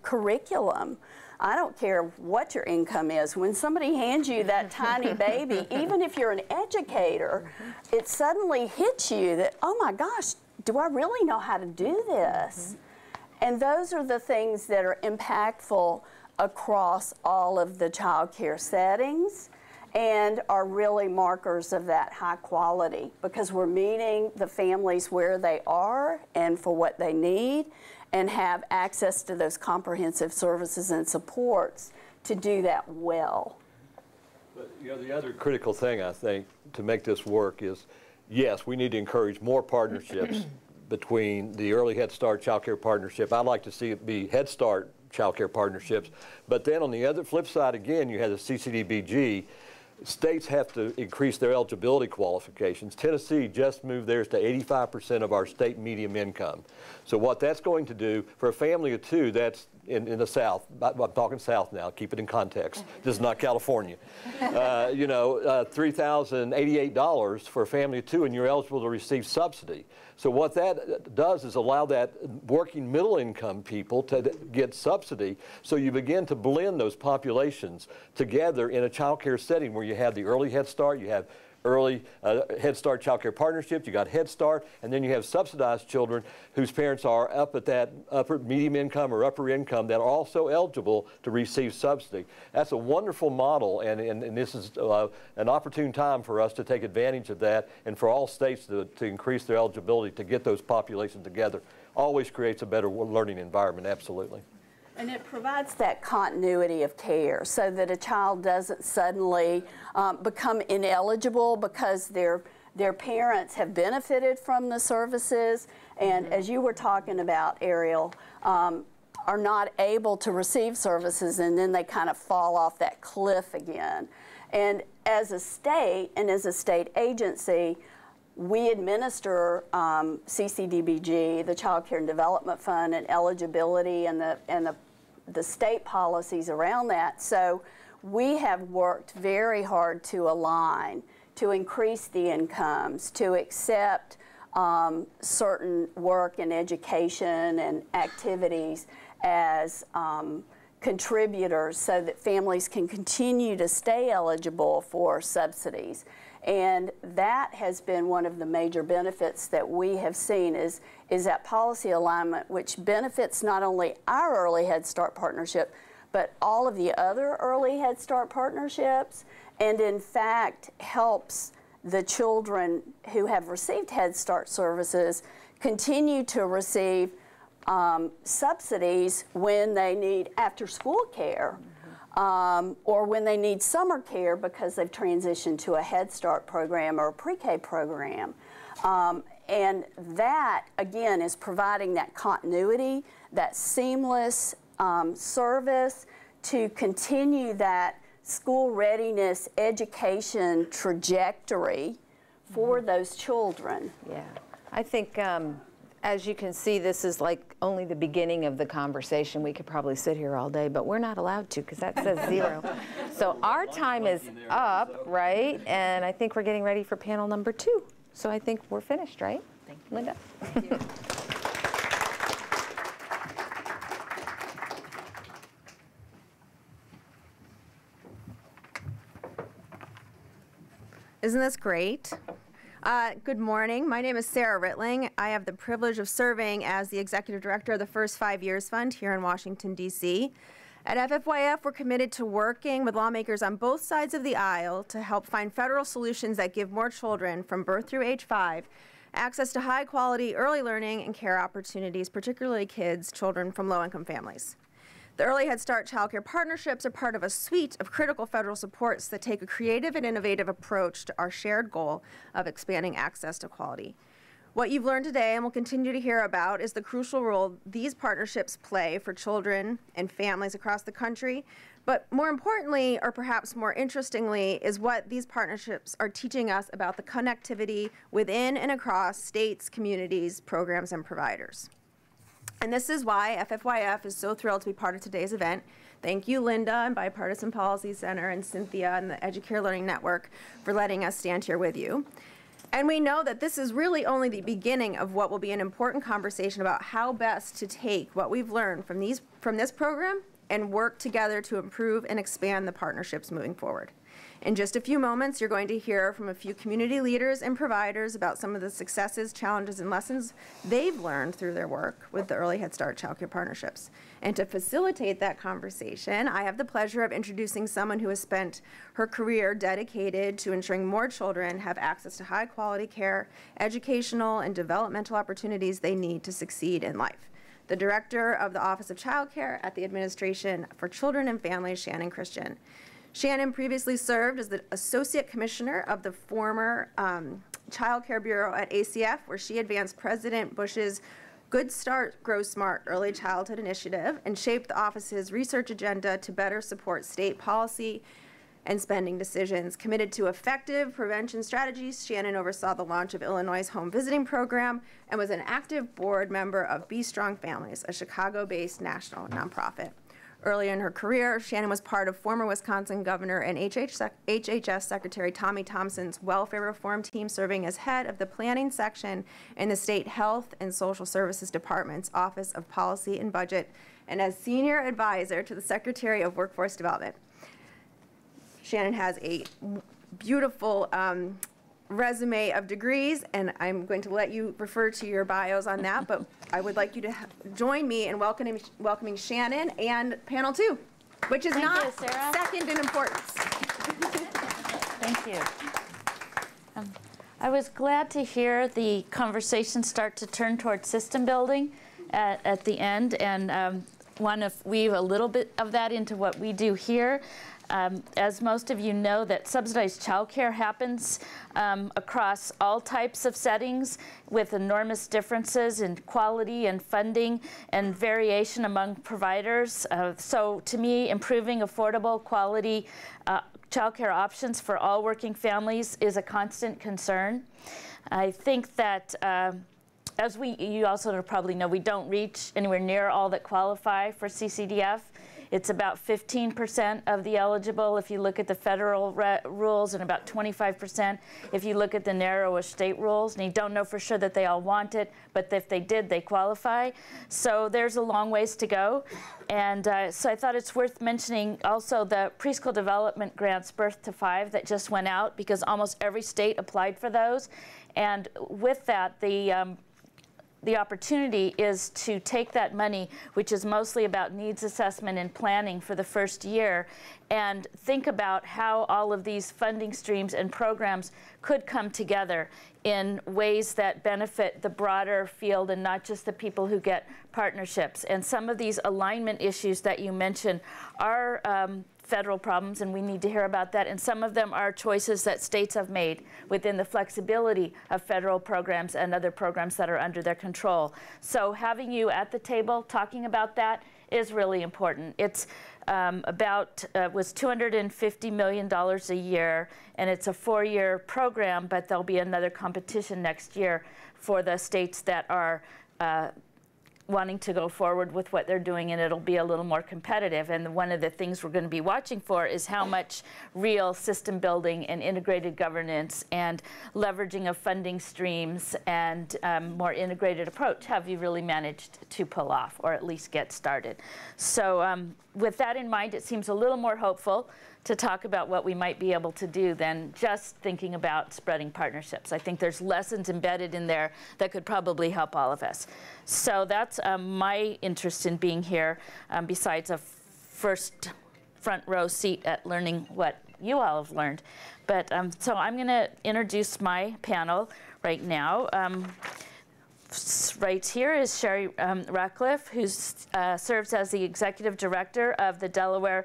curriculum. I don't care what your income is. When somebody hands you that tiny baby, even if you're an educator, it suddenly hits you that, oh my gosh, do I really know how to do this? And those are the things that are impactful across all of the child care settings and are really markers of that high quality, because we're meeting the families where they are and for what they need, and have access to those comprehensive services and supports to do that well. But, you know, the other critical thing, I think, to make this work is, yes, we need to encourage more partnerships between the Early Head Start Child Care Partnership. I'd like to see it be Head Start Child Care Partnerships. But then on the other flip side, again, you have the CCDBG. States have to increase their eligibility qualifications. Tennessee just moved theirs to 85% of our state median income. So what that's going to do for a family of two, that's in the South, I'm talking South now, keep it in context. This is not California. You know, $3,088 for a family of two, and you're eligible to receive subsidy. So what that does is allow that working middle income people to get subsidy, so you begin to blend those populations together in a child care setting where you have the Early Head Start, you have Early Head Start Child Care Partnerships, you got Head Start, and then you have subsidized children whose parents are up at that upper medium income or upper income that are also eligible to receive subsidy. That's a wonderful model, and this is an opportune time for us to take advantage of that and for all states to increase their eligibility to get those populations together. Always creates a better learning environment, absolutely. And it provides that continuity of care so that a child doesn't suddenly become ineligible because their parents have benefited from the services and, as you were talking about, Ariel, are not able to receive services, and then they kind of fall off that cliff again. And as a state and as a state agency, we administer CCDBG, the Child Care and Development Fund, and eligibility and the state policies around that. So we have worked very hard to align, to increase the incomes, to accept certain work and education and activities as contributors so that families can continue to stay eligible for subsidies. And that has been one of the major benefits that we have seen is that policy alignment, which benefits not only our Early Head Start partnership, but all of the other Early Head Start partnerships, and in fact helps the children who have received Head Start services continue to receive subsidies when they need after-school care. Or when they need summer care because they've transitioned to a Head Start program or a pre-K program. And that, again, is providing that continuity, that seamless service to continue that school readiness education trajectory for those children. Yeah, I think as you can see, this is like only the beginning of the conversation. We could probably sit here all day, but we're not allowed to because that says 0. So our time is up, right? And I think we're getting ready for panel number 2. So I think we're finished, right? Thank you, Linda. Thank you. Isn't this great? Good morning. My name is Sarah Rittling. I have the privilege of serving as the Executive Director of the First 5 Years Fund here in Washington, D.C. At FFYF, we're committed to working with lawmakers on both sides of the aisle to help find federal solutions that give more children from birth through age 5 access to high-quality early learning and care opportunities, particularly children from low-income families. The Early Head Start childcare partnerships are part of a suite of critical federal supports that take a creative and innovative approach to our shared goal of expanding access to quality. What you've learned today and will continue to hear about is the crucial role these partnerships play for children and families across the country, but more importantly, or perhaps more interestingly, is what these partnerships are teaching us about the connectivity within and across states, communities, programs, and providers. And this is why FFYF is so thrilled to be part of today's event. Thank you, Linda and Bipartisan Policy Center and Cynthia and the Educare Learning Network for letting us stand here with you. And we know that this is really only the beginning of what will be an important conversation about how best to take what we've learned from this program and work together to improve and expand the partnerships moving forward. In just a few moments, you're going to hear from a few community leaders and providers about some of the successes, challenges, and lessons they've learned through their work with the Early Head Start childcare partnerships. And to facilitate that conversation, I have the pleasure of introducing someone who has spent her career dedicated to ensuring more children have access to high-quality care, educational, and developmental opportunities they need to succeed in life. The Director of the Office of Childcare at the Administration for Children and Families, Shannon Christian. Shannon previously served as the Associate Commissioner of the former Child Care Bureau at ACF, where she advanced President Bush's Good Start, Grow Smart Early Childhood Initiative and shaped the office's research agenda to better support state policy and spending decisions. Committed to effective prevention strategies, Shannon oversaw the launch of Illinois' home visiting program and was an active board member of Be Strong Families, a Chicago-based national nonprofit. Early in her career, Shannon was part of former Wisconsin Governor and HHS Secretary Tommy Thompson's welfare reform team, serving as head of the planning section in the State Health and Social Services Department's Office of Policy and Budget, and as senior advisor to the Secretary of Workforce Development. Shannon has a beautiful resume of degrees, and I'm going to let you refer to your bios on that, but I would like you to join me in welcoming Shannon and panel 2, which is second in importance. Thank you. I was glad to hear the conversation start to turn towards system building at the end, and want to weave a little bit of that into what we do here. As most of you know, that subsidized childcare happens across all types of settings with enormous differences in quality and funding and variation among providers. So to me, improving affordable quality childcare options for all working families is a constant concern. I think that as you also probably know, we don't reach anywhere near all that qualify for CCDF. It's about 15% of the eligible if you look at the federal rules, and about 25% if you look at the narrower state rules. And you don't know for sure that they all want it, but if they did, they qualify. So there's a long ways to go. And so I thought it's worth mentioning also the preschool development grants birth to 5 that just went out, because almost every state applied for those. And with that, the opportunity is to take that money, which is mostly about needs assessment and planning for the first year, and think about how all of these funding streams and programs could come together in ways that benefit the broader field and not just the people who get partnerships. And some of these alignment issues that you mentioned are federal problems, and we need to hear about that. And some of them are choices that states have made within the flexibility of federal programs and other programs that are under their control. So having you at the table talking about that is really important. It's was $250 million a year, and it's a 4-year program, but there'll be another competition next year for the states that are wanting to go forward with what they're doing, and it'll be a little more competitive. And one of the things we're going to be watching for is how much real system building and integrated governance and leveraging of funding streams and more integrated approach have you really managed to pull off, or at least get started. So with that in mind, it seems a little more hopeful to talk about what we might be able to do than just thinking about spreading partnerships. I think there's lessons embedded in there that could probably help all of us. So that's my interest in being here, besides a first front row seat at learning what you all have learned. But so I'm going to introduce my panel right now. Right here is Sherry Ratcliffe, who serves as the Executive Director of the Delaware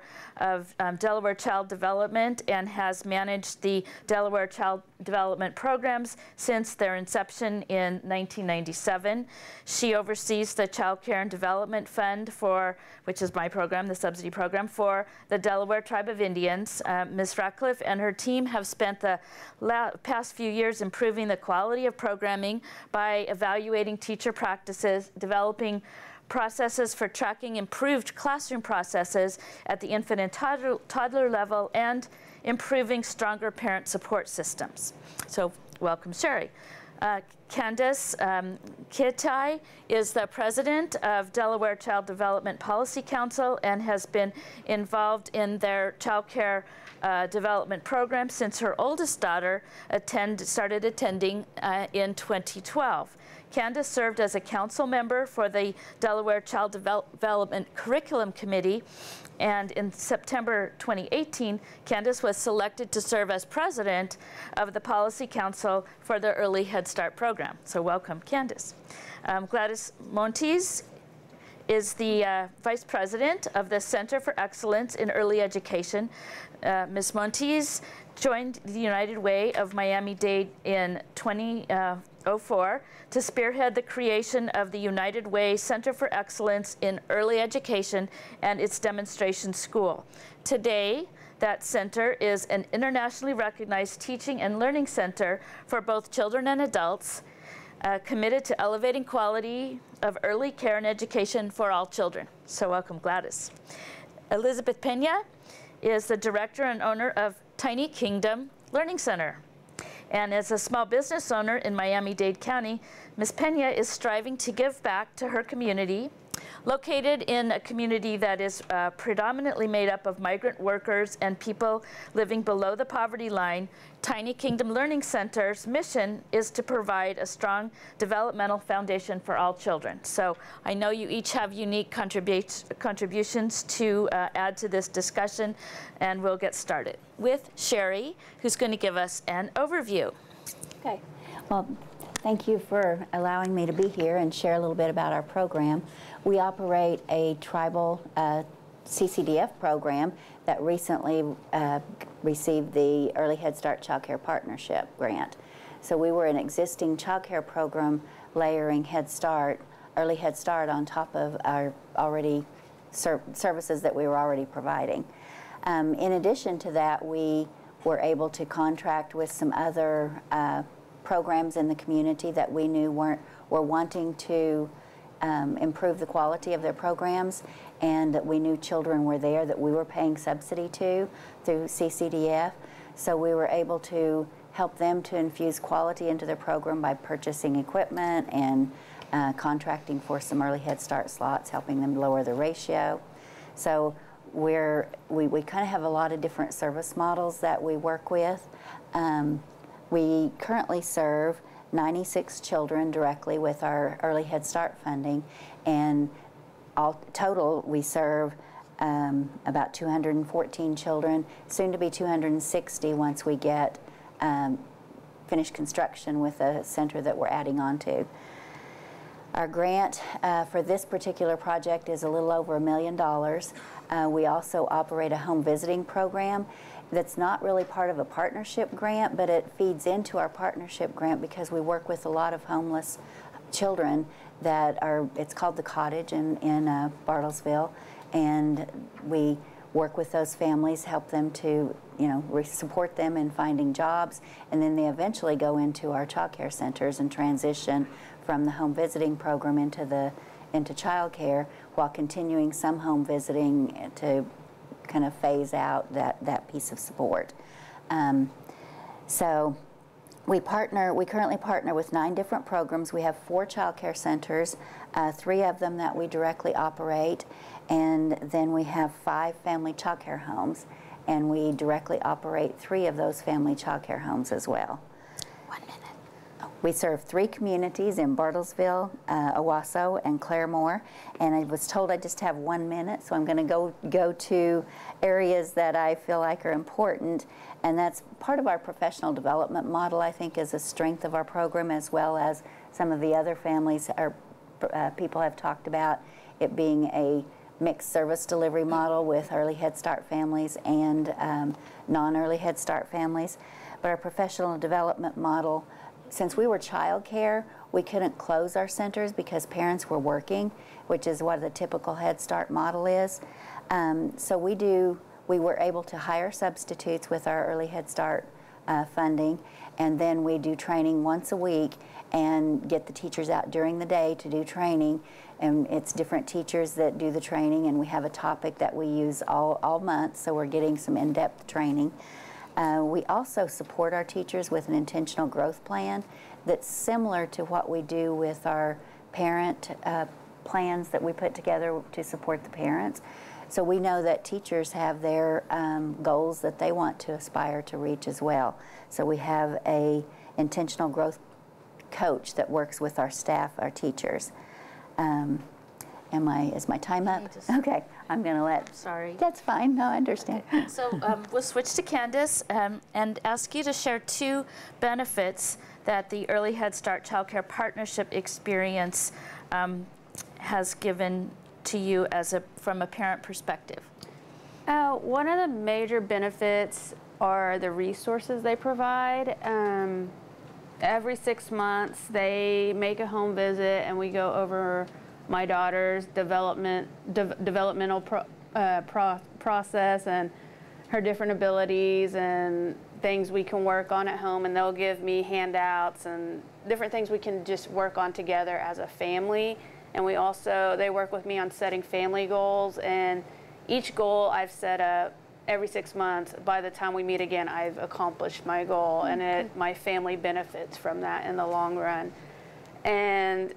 Child Development and has managed the Delaware Child Development programs since their inception in 1997. She oversees the Childcare and Development Fund which is my program, the subsidy program, for the Delaware Tribe of Indians. Ms. Ratcliffe and her team have spent the past few years improving the quality of programming by evaluating teacher practices, developing processes for tracking improved classroom processes at the infant and toddler level, and improving stronger parent support systems. So welcome, Sherry. Candace Kitai is the president of Delaware Child Development Policy Council and has been involved in their child care development program since her oldest daughter started attending in 2012. Candace served as a council member for the Delaware Child Development Curriculum Committee, and in September 2018, Candace was selected to serve as president of the Policy Council for the Early Head Start program. So welcome, Candace. Gladys Montes is the vice president of the Center for Excellence in Early Education. Ms. Montes joined the United Way of Miami-Dade in 2004 to spearhead the creation of the United Way Center for Excellence in Early Education and its demonstration school. Today, that center is an internationally recognized teaching and learning center for both children and adults, committed to elevating quality of early care and education for all children. So welcome, Gladys. Elizabeth Pena is the director and owner of Tiny Kingdom Learning Center. And as a small business owner in Miami-Dade County, Ms. Pena is striving to give back to her community. Located in a community that is predominantly made up of migrant workers and people living below the poverty line, Tiny Kingdom Learning Center's mission is to provide a strong developmental foundation for all children. So I know you each have unique contributions to add to this discussion, and we'll get started with Sherry, who's going to give us an overview. Okay. Well, thank you for allowing me to be here and share a little bit about our program. We operate a tribal CCDF program that recently received the Early Head Start Child Care Partnership grant. So we were an existing child care program layering Early Head Start on top of our already services that we were already providing. In addition to that, we were able to contract with some other programs in the community that we knew were wanting to improve the quality of their programs, and that we knew children were there that we were paying subsidy to through CCDF. So we were able to help them to infuse quality into their program by purchasing equipment and contracting for some Early Head Start slots, helping them lower the ratio. So we kind of have a lot of different service models that we work with. We currently serve 96 children directly with our Early Head Start funding, and all total we serve about 214 children, soon to be 260 once we get finished construction with the center that we're adding on to. Our grant for this particular project is a little over $1 million. We also operate a home visiting program that's not really part of a partnership grant, but it feeds into our partnership grant because we work with a lot of homeless children that are, it's called the Cottage in Bartlesville, and we work with those families, help them to, support them in finding jobs, and then they eventually go into our child care centers and transition from the home visiting program into child care, while continuing some home visiting to kind of phase out that piece of support. So we currently partner with 9 different programs. We have 4 child care centers, 3 of them that we directly operate, and then we have 5 family child care homes, and we directly operate 3 of those family child care homes as well. 1 minute. We serve 3 communities in Bartlesville, Owasso, and Claremore, and I was told I just have 1 minute, so I'm going to go to areas that I feel like are important, and that's part of our professional development model. I think is a strength of our program, as well as some of the other families or people have talked about it being a mixed service delivery model with early Head Start families and non-early Head Start families. But our professional development model, since we were child care, we couldn't close our centers because parents were working, which is what the typical Head Start model is. So we were able to hire substitutes with our early Head Start funding, and then we do training once a week and get the teachers out during the day to do training, and it's different teachers that do the training, and we have a topic that we use all month, so we're getting some in-depth training. We also support our teachers with an intentional growth plan that's similar to what we do with our parent plans that we put together to support the parents. So we know that teachers have their goals that they want to aspire to reach as well. So we have a intentional growth coach that works with our staff, our teachers. Is my time up? Okay, I'm going to let. Sorry. That's fine. No, I understand. So we'll switch to Candace and ask you to share 2 benefits that the Early Head Start Child Care Partnership experience has given to you from a parent perspective. One of the major benefits are the resources they provide. Every 6 months, they make a home visit, and we go over my daughter's developmental process and her different abilities and things we can work on at home, and they'll give me handouts and different things we can just work on together as a family. And they work with me on setting family goals, and each goal I've set up every 6 months, by the time we meet again, I've accomplished my goal, and my family benefits from that in the long run. And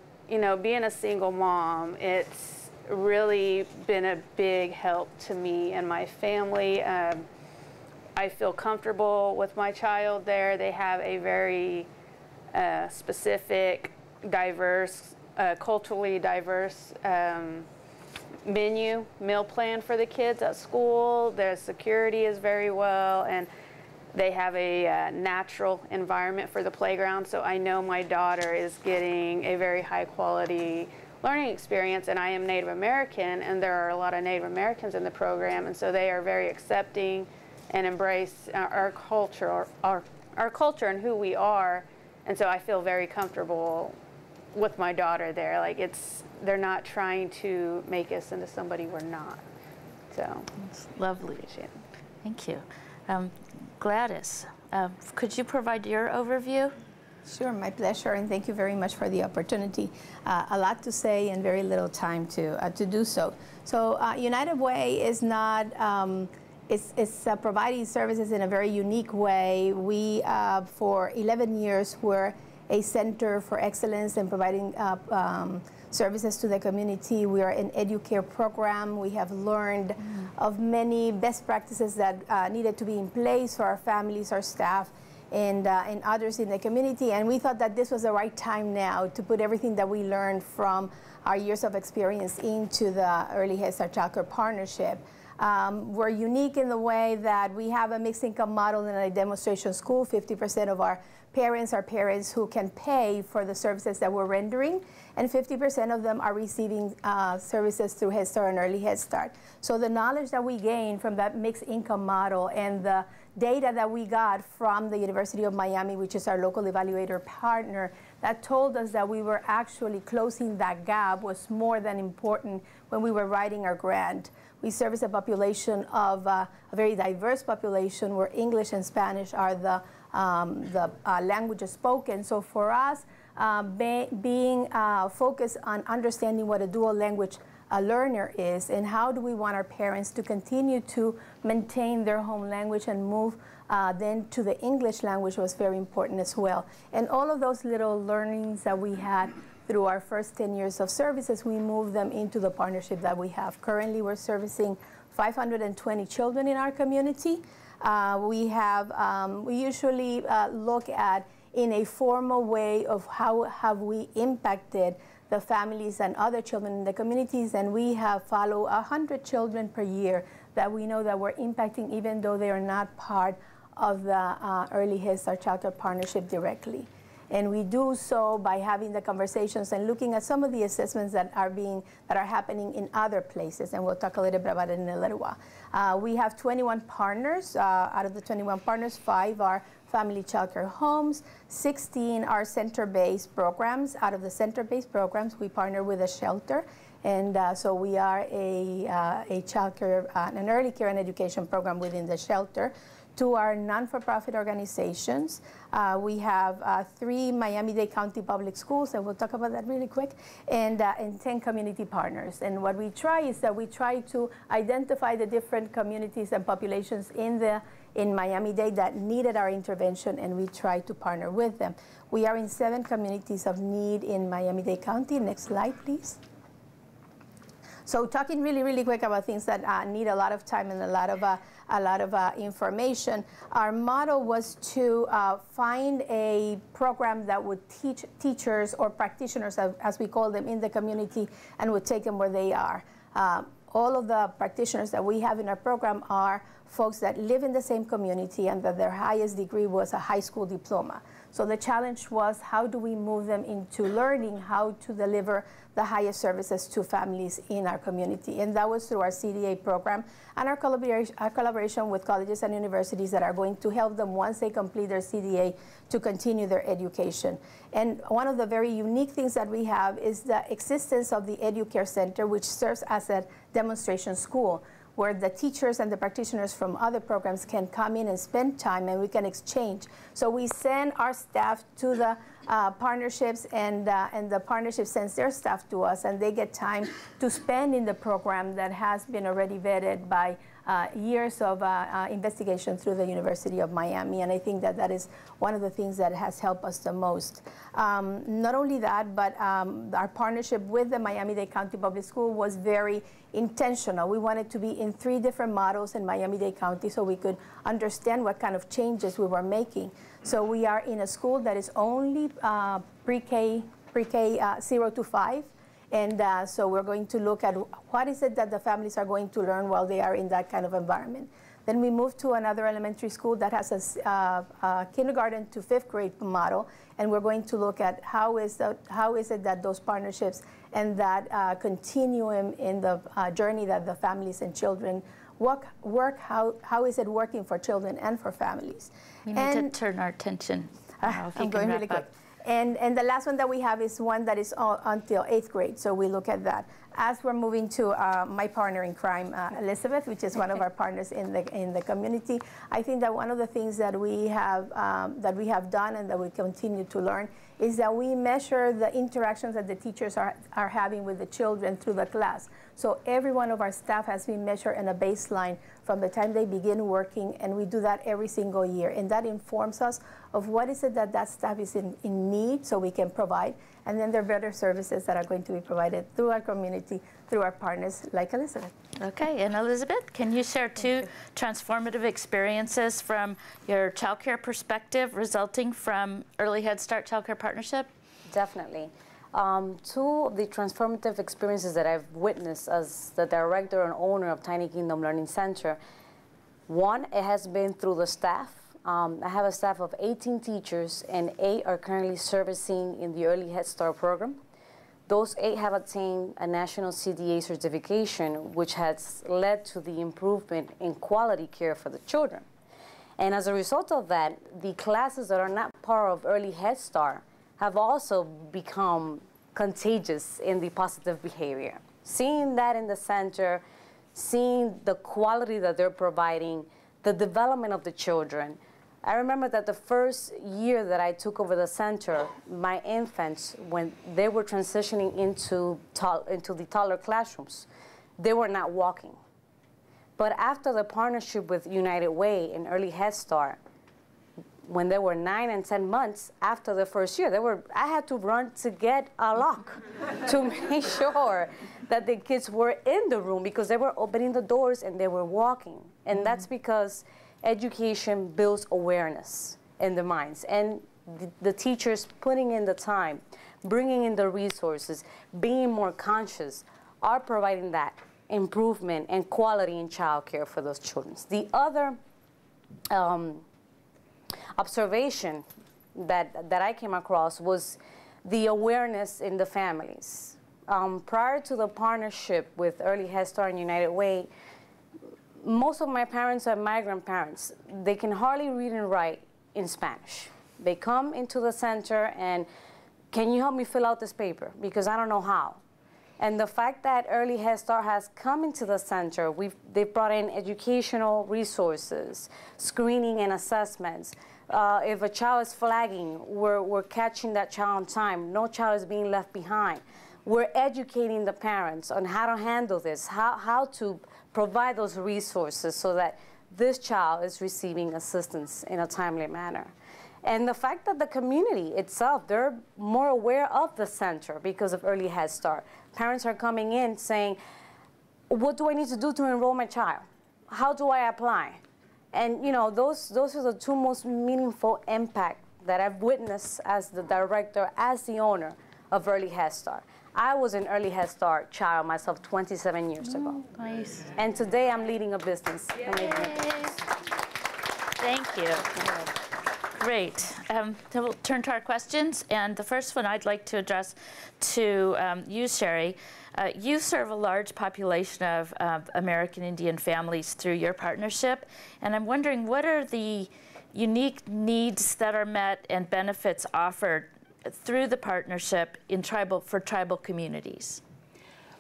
being a single mom, it's really been a big help to me and my family. I feel comfortable with my child there. They have a very specific, diverse, culturally diverse meal plan for the kids at school. Their security is very well, and they have a natural environment for the playground, so I know my daughter is getting a very high quality learning experience. And I am Native American, and there are a lot of Native Americans in the program, and so they are very accepting and embrace our culture and who we are. And so I feel very comfortable with my daughter there. They're not trying to make us into somebody we're not. So it's lovely. Thank you. Gladys, could you provide your overview? Sure, my pleasure, and thank you very much for the opportunity. A lot to say and very little time to do so. So United Way is not, it's providing services in a very unique way. We, for 11 years, were a center for excellence in providing services to the community. We are an EduCare program. We have learned of many best practices that needed to be in place for our families, our staff, and others in the community. And we thought that this was the right time now to put everything that we learned from our years of experience into the Early Head Start Child Care Partnership. We're unique in the way that we have a mixed income model in a demonstration school. 50% of our parents are parents who can pay for the services that we're rendering, and 50% of them are receiving services through Head Start and Early Head Start. So the knowledge that we gain from that mixed income model and the data that we got from the University of Miami, which is our local evaluator partner, that told us that we were actually closing that gap was more than important when we were writing our grant. We service a population of a very diverse population where English and Spanish are the languages spoken. So for us, being focused on understanding what a dual language learner is and how do we want our parents to continue to maintain their home language and move then to the English language was very important as well. And all of those little learnings that we had through our first 10 years of services, we moved them into the partnership that we have. Currently, we're servicing 520 children in our community. We usually look at in a formal way of how have we impacted the families and other children in the communities, and we have followed 100 children per year that we know that we're impacting even though they are not part of the Early Head Start Childcare Partnership directly. And we do so by having the conversations and looking at some of the assessments that are happening in other places, and we'll talk a little bit about it in a little while. We have 21 partners. Out of the 21 partners, 5 are family childcare homes, 16 are center-based programs. Out of the center-based programs, we partner with a shelter, and so we are a childcare, an early care and education program within the shelter. 2 are non-for-profit organizations. We have 3 Miami-Dade County public schools, and we'll talk about that really quick, and 10 community partners. And what we try is that we try to identify the different communities and populations in Miami-Dade that needed our intervention, and we try to partner with them. We are in 7 communities of need in Miami-Dade County. Next slide, please. So talking really, really quick about things that need a lot of time and a lot of information. Our model was to find a program that would teach teachers or practitioners, as we call them, in the community and would take them where they are. All of the practitioners that we have in our program are folks that live in the same community and that their highest degree was a high school diploma. So the challenge was, how do we move them into learning how to deliver the highest services to families in our community? And that was through our CDA program and our collaboration with colleges and universities that are going to help them once they complete their CDA to continue their education. And one of the very unique things that we have is the existence of the EduCare Center, which serves as a demonstration school, where the teachers and the practitioners from other programs can come in and spend time and we can exchange. So we send our staff to the partnerships, and the partnership sends their staff to us, and they get time to spend in the program that has been already vetted by years of investigation through the University of Miami. And I think that that is one of the things that has helped us the most. Not only that, but our partnership with the Miami-Dade County Public School was very intentional. We wanted to be in 3 different models in Miami-Dade County so we could understand what kind of changes we were making. So we are in a school that is only pre-K 0 to 5. And so we're going to look at what is it that the families are going to learn while they are in that kind of environment. Then we moved to another elementary school that has a kindergarten to 5th grade model, and we're going to look at how is it that those partnerships and that continuum in the journey that the families and children work, how is it working for children and for families. We need to turn our attention. I'm going really quick. And the last one that we have is one that is until 8th grade, so we look at that. As we're moving to my partner in crime, Elizabeth, which is one of our partners in the community, I think that one of the things that we have done and that we continue to learn is that we measure the interactions that the teachers are having with the children through the class. So every one of our staff has been measured in a baseline from the time they begin working, and we do that every single year. And that informs us of what is it that staff is in need so we can provide. And then there are better services that are going to be provided through our community, through our partners like Elizabeth. Okay, and Elizabeth, can you share 2 transformative experiences from your childcare perspective resulting from Early Head Start Childcare Partnership? Definitely. 2 of the transformative experiences that I've witnessed as the director and owner of Tiny Kingdom Learning Center. One, it has been through the staff. I have a staff of 18 teachers, and 8 are currently servicing in the Early Head Start program. Those 8 have attained a national CDA certification, which has led to the improvement in quality care for the children. And as a result of that, the classes that are not part of Early Head Start have also become contagious in the positive behavior. Seeing that in the center, seeing the quality that they're providing, the development of the children. I remember that the first year that I took over the center, my infants, when they were transitioning into the taller classrooms, they were not walking. But after the partnership with United Way and Early Head Start, when they were 9 and 10 months after the first year, I had to run to get a lock to make sure that the kids were in the room because they were opening the doors and they were walking. And that's because education builds awareness in the minds. And the teachers putting in the time, bringing in the resources, being more conscious, are providing that improvement and quality in childcare for those children. The other observation that I came across was the awareness in the families. Prior to the partnership with Early Head Start and United Way, most of my parents are migrant parents. They can hardly read and write in Spanish. They come into the center and, can you help me fill out this paper? Because I don't know how. And the fact that Early Head Start has come into the center, they've brought in educational resources, screening and assessments. If a child is flagging, we're catching that child on time. No child is being left behind. We're educating the parents on how to handle this, how to provide those resources so that this child is receiving assistance in a timely manner. And the fact that the community itself, they're more aware of the center because of Early Head Start. Parents are coming in saying, what do I need to do to enroll my child? How do I apply? And you know, those are the two most meaningful impact that I've witnessed as the director, as the owner of Early Head Start. I was an Early Head Start child myself 27 years ago. Nice. And today I'm leading a business. Thank you. Great. So we'll turn to our questions. And the first one I'd like to address to you, Sherry. You serve a large population of American Indian families through your partnership. And I'm wondering, what are the unique needs that are met and benefits offered through the partnership for tribal communities?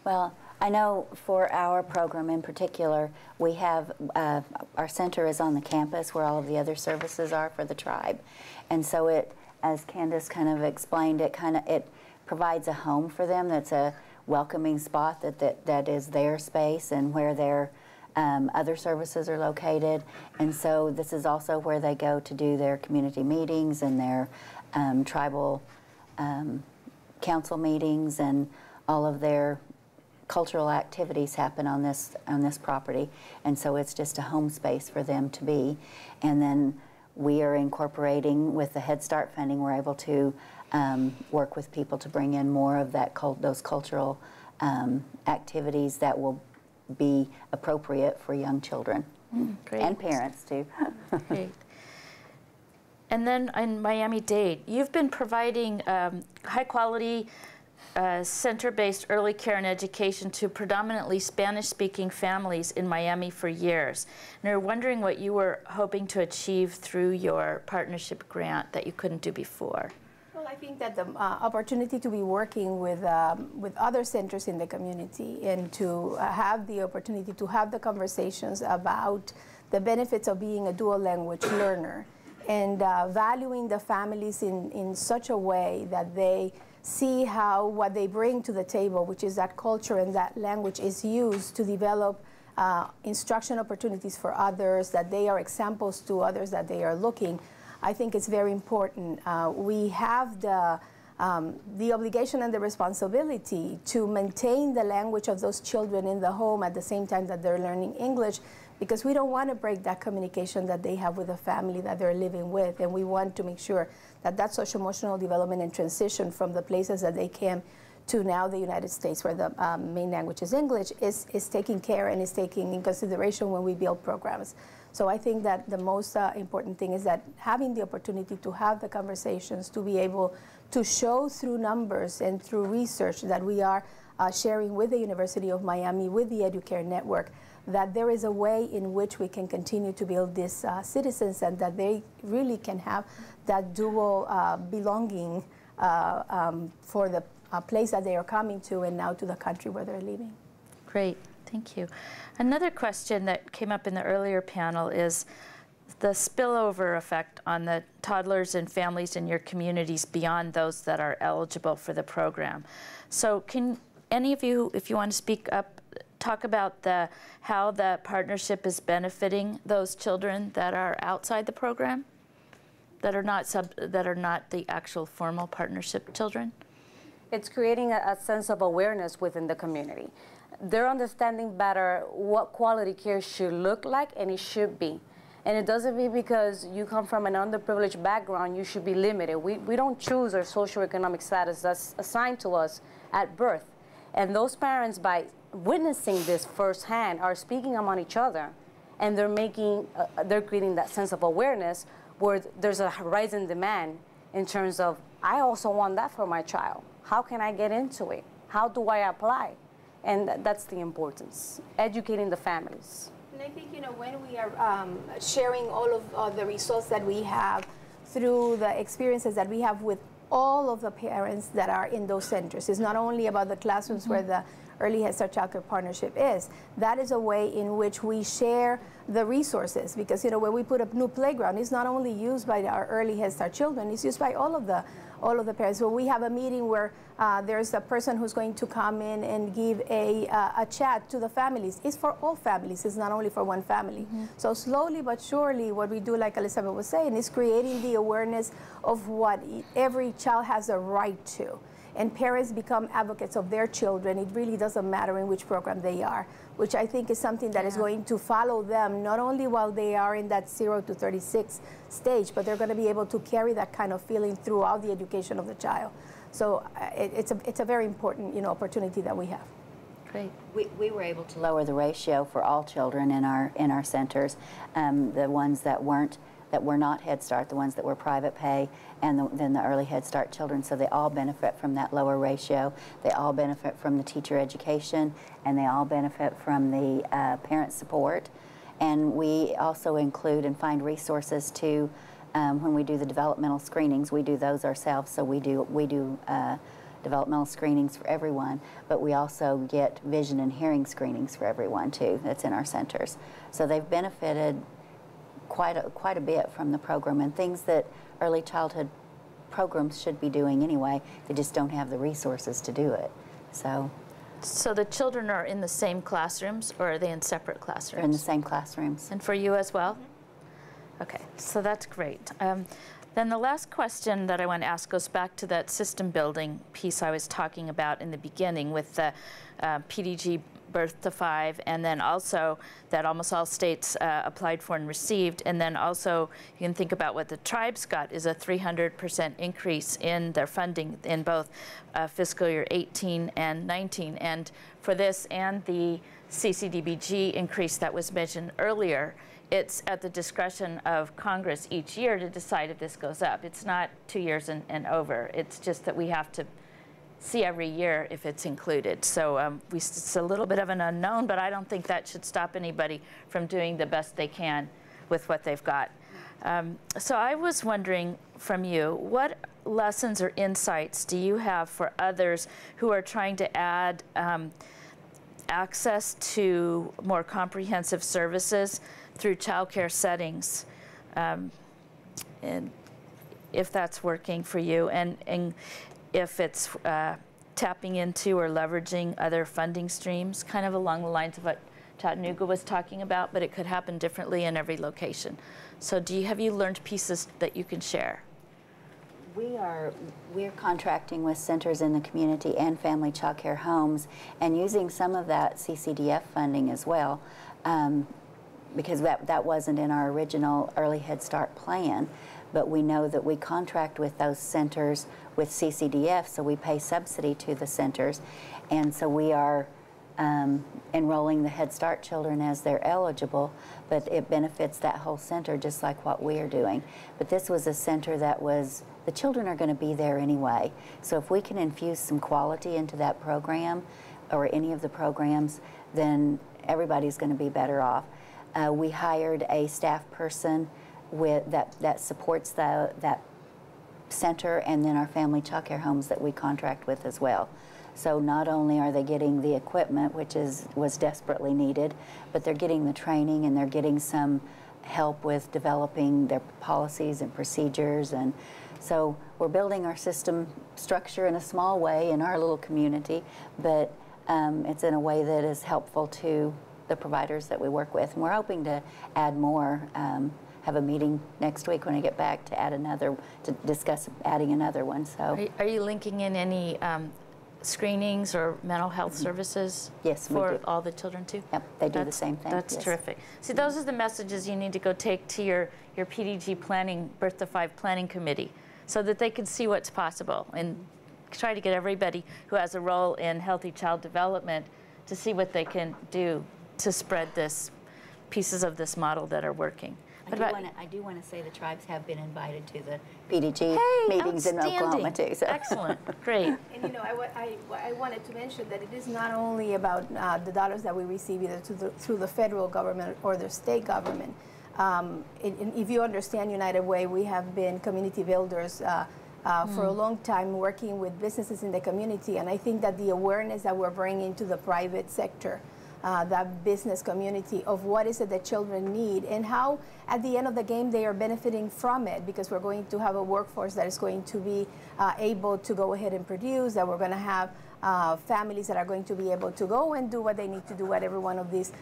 Well, I know for our program in particular, we have, our center is on the campus where all of the other services are for the tribe. And so it, as Candace kind of explained, it provides a home for them that's a welcoming spot that is their space and where their other services are located. And so this is also where they go to do their community meetings and their tribal council meetings, and all of their cultural activities happen on this property. And so it's just a home space for them to be. And then we are incorporating with the Head Start funding, we're able to work with people to bring in more of those cultural activities that will be appropriate for young children. Great. And parents too. Great. And then in Miami-Dade, you've been providing high-quality center-based early care and education to predominantly Spanish-speaking families in Miami for years. And we're wondering what you were hoping to achieve through your partnership grant that you couldn't do before. Well, I think that the opportunity to be working with other centers in the community and to have the opportunity to have the conversations about the benefits of being a dual language learner and valuing the families in such a way that they see how what they bring to the table, which is that culture and that language, is used to develop instruction opportunities for others, that they are examples to others that they are looking. I think it's very important. We have the obligation and the responsibility to maintain the language of those children in the home at the same time that they're learning English, because we don't want to break that communication that they have with the family that they're living with, and we want to make sure that that social-emotional development and transition from the places that they came to now the United States, where the main language is English, is taken care and is taken in consideration when we build programs. So I think that the most important thing is that having the opportunity to have the conversations, to be able to show through numbers and through research that we are sharing with the University of Miami, with the EduCare Network, that there is a way in which we can continue to build these citizens, and that they really can have that dual belonging for the place that they are coming to and now to the country where they're living. Great, thank you. Another question that came up in the earlier panel is the spillover effect on the toddlers and families in your communities beyond those that are eligible for the program. So can any of you, if you want to speak up, talk about how the partnership is benefiting those children that are outside the program, that are not the actual formal partnership children? It's creating a sense of awareness within the community. They're understanding better what quality care should look like, and it should be. And it doesn't mean because you come from an underprivileged background, you should be limited. We don't choose our socioeconomic status that's assigned to us at birth. And those parents, by witnessing this firsthand, are speaking among each other, and they're creating that sense of awareness where there's a rising demand in terms of, I also want that for my child. How can I get into it? How do I apply? And that's the importance, educating the families. And I think, when we are sharing all of the results that we have through the experiences that we have with all of the parents that are in those centers, it's not only about the classrooms where the Early Head Start Childcare Partnership is. That is a way in which we share the resources, because when we put a new playground, it's not only used by our Early Head Start children, it's used by all of the parents. So we have a meeting where there's a person who's going to come in and give a chat to the families. It's for all families, it's not only for one family. So slowly but surely, what we do, like Elizabeth was saying, is creating the awareness of what every child has a right to. And parents become advocates of their children. It really doesn't matter in which program they are, which I think is something that is going to follow them, not only while they are in that 0 to 36 stage, but they're going to be able to carry that kind of feeling throughout the education of the child. So it's a very important opportunity that we have. Great. We were able to lower the ratio for all children in our centers, the ones that were not Head Start, the ones that were private pay, and then the Early Head Start children. So they all benefit from that lower ratio. They all benefit from the teacher education, and they all benefit from the parent support. And we also include and find resources to, when we do the developmental screenings, we do those ourselves. So we do developmental screenings for everyone, but we also get vision and hearing screenings for everyone too. That's in our centers. So they've benefited quite a bit from the program, and things that early childhood programs should be doing anyway. They just don't have the resources to do it. So the children are in the same classrooms, or are they in separate classrooms? They're in the same classrooms. And for you as well? Okay, so that's great. Then the last question that I want to ask goes back to that system building piece I was talking about in the beginning with the PDG birth to 5, and then also that almost all states applied for and received, and then also you can think about what the tribes got is a 300% increase in their funding in both fiscal year 18 and 19. And for this and the CCDBG increase that was mentioned earlier, it's at the discretion of Congress each year to decide if this goes up. It's not 2 years and over. It's just that we have to see every year if it's included. So it's a little bit of an unknown, but I don't think that should stop anybody from doing the best they can with what they've got. So I was wondering from you, what lessons or insights do you have for others who are trying to add access to more comprehensive services through childcare settings, and if that's working for you, and if it's tapping into or leveraging other funding streams, kind of along the lines of what Chattanooga was talking about, but it could happen differently in every location. So have you learned pieces that you can share? We're contracting with centers in the community and family child care homes, and using some of that CCDF funding as well, because that wasn't in our original Early Head Start plan. But we know that we contract with those centers with CCDF, so we pay subsidy to the centers. And so we are enrolling the Head Start children as they're eligible, but it benefits that whole center just like what we are doing. But this was a center that the children are going to be there anyway. So if we can infuse some quality into that program, or any of the programs, then everybody's going to be better off. We hired a staff person that supports that center, and then our family child care homes that we contract with as well. So not only are they getting the equipment, which was desperately needed, but they're getting the training, and they're getting some help with developing their policies and procedures. And so we're building our system structure in a small way in our little community, but it's in a way that is helpful to the providers that we work with. And we're hoping to add more, have a meeting next week when I get back to add another, to discuss adding another one. So Are you linking in any screenings or mental health services yes, for all the children too? Yep, they do the same thing. That's yes. terrific. See, those are the messages you need to go take to your PDG planning, Birth to 5 planning committee, so that they can see what's possible and try to get everybody who has a role in healthy child development to see what they can do to spread this pieces of this model that are working. I do want to say the tribes have been invited to the PDG meetings in Oklahoma too. So. Excellent, great. And you know, I wanted to mention that it is not only about the dollars that we receive either through the federal government or the state government. If you understand United Way, we have been community builders for a long time, working with businesses in the community, and I think that the awareness that we're bringing to the private sector, that business community, of what is it that children need and how at the end of the game they are benefiting from it, because we're going to have a workforce that is going to be able to go ahead and produce, that we're going to have families that are going to be able to go and do what they need to do at every one of these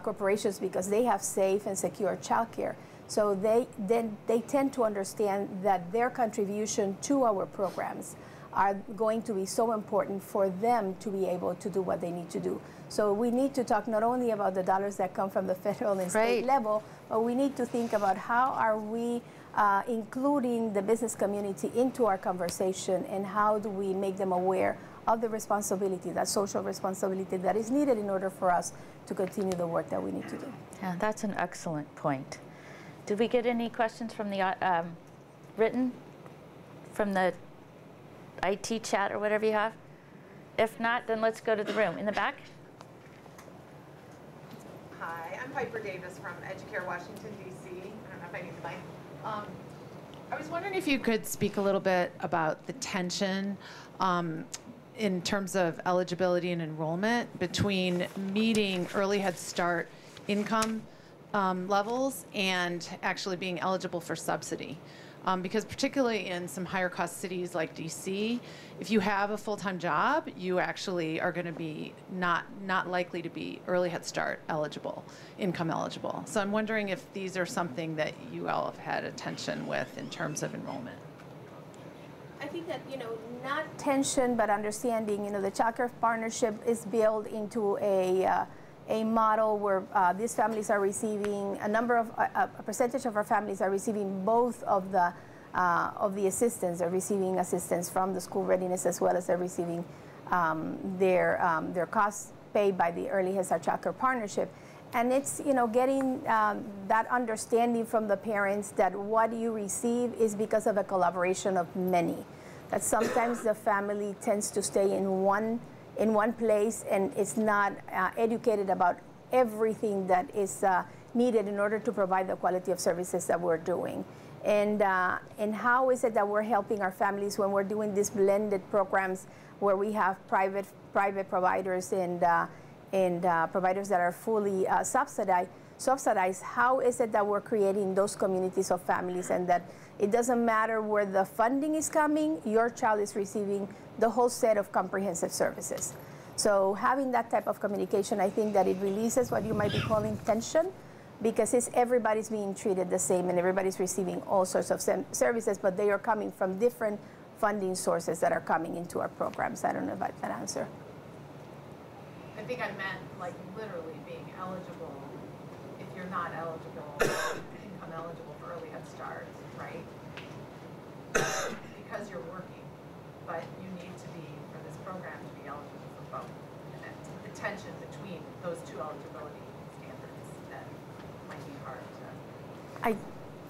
corporations, because they have safe and secure childcare. So they tend to understand that their contribution to our programs are going to be so important for them to be able to do what they need to do. So we need to talk not only about the dollars that come from the federal and state level, but we need to think about how are we including the business community into our conversation, and how do we make them aware of the responsibility, that social responsibility that is needed in order for us to continue the work that we need to do. Yeah, that's an excellent point. Did we get any questions from the written, from the IT chat or whatever you have? If not, then let's go to the room. In the back? Hi, I'm Piper Davis from Educare, Washington, D.C. I don't know if I need the mic. I was wondering if you could speak a little bit about the tension in terms of eligibility and enrollment between meeting early Head Start income levels and actually being eligible for subsidy. Because particularly in some higher cost cities like DC, if you have a full-time job, you actually are going to be not likely to be early Head Start eligible, income eligible. So I'm wondering if these are something that you all have had attention with in terms of enrollment. I think that, you know, not tension, but understanding, you know, the childcare partnership is built into a model where these families are receiving a percentage of our families are receiving both of the assistance. They're receiving assistance from the school readiness, as well as they're receiving their costs paid by the Early Head Start Childcare Partnership. And it's, you know, getting that understanding from the parents that what you receive is because of a collaboration of many. That sometimes the family tends to stay in one place and is not educated about everything that is needed in order to provide the quality of services that we're doing. And how is it that we're helping our families when we're doing these blended programs where we have private providers and providers that are fully subsidized? How is it that we're creating those communities of families, and that it doesn't matter where the funding is coming, your child is receiving the whole set of comprehensive services. So having that type of communication, I think that it releases what you might be calling tension, because everybody's being treated the same and everybody's receiving all sorts of services, but they are coming from different funding sources that are coming into our programs. I don't know about that answer. I think I meant like literally being eligible if you're not eligible, income eligible for Early Head Start, right? Because you're working, but you need to be, for this program, to be eligible for both. And that's the tension between those two eligibility standards that might be hard to... I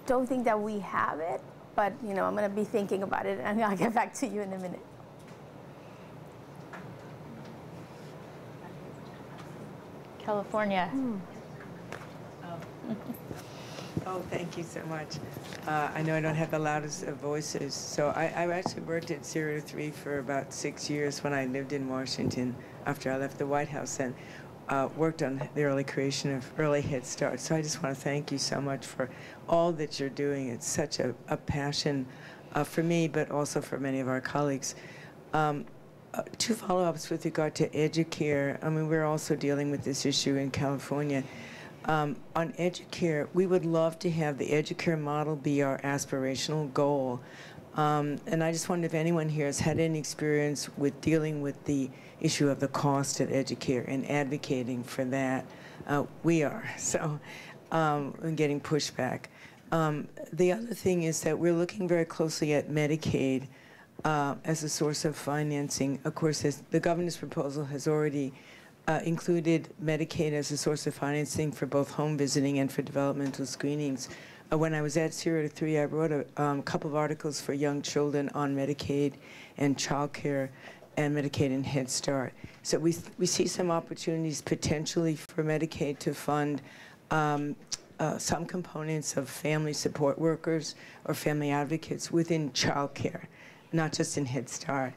don't think that we have it, but you know, I'm going to be thinking about it, and I'll get back to you in a minute. California. Oh, thank you so much. I know I don't have the loudest of voices, so I actually worked at 0 to 3 for about 6 years when I lived in Washington after I left the White House, and worked on the early creation of Early Head Start. So I just want to thank you so much for all that you're doing. It's such a passion for me, but also for many of our colleagues. 2 follow-ups with regard to EduCare. I mean, we're also dealing with this issue in California. On EduCare, we would love to have the EduCare model be our aspirational goal. And I just wonder if anyone here has had any experience with dealing with the issue of the cost at EduCare and advocating for that. We are, so, and getting pushback. The other thing is that we're looking very closely at Medicaid as a source of financing. Of course, the governor's proposal has already included Medicaid as a source of financing for both home visiting and for developmental screenings. When I was at 0 to 3, I wrote a couple of articles for young children on Medicaid and childcare and Medicaid and Head Start. So we see some opportunities potentially for Medicaid to fund some components of family support workers or family advocates within childcare, not just in Head Start.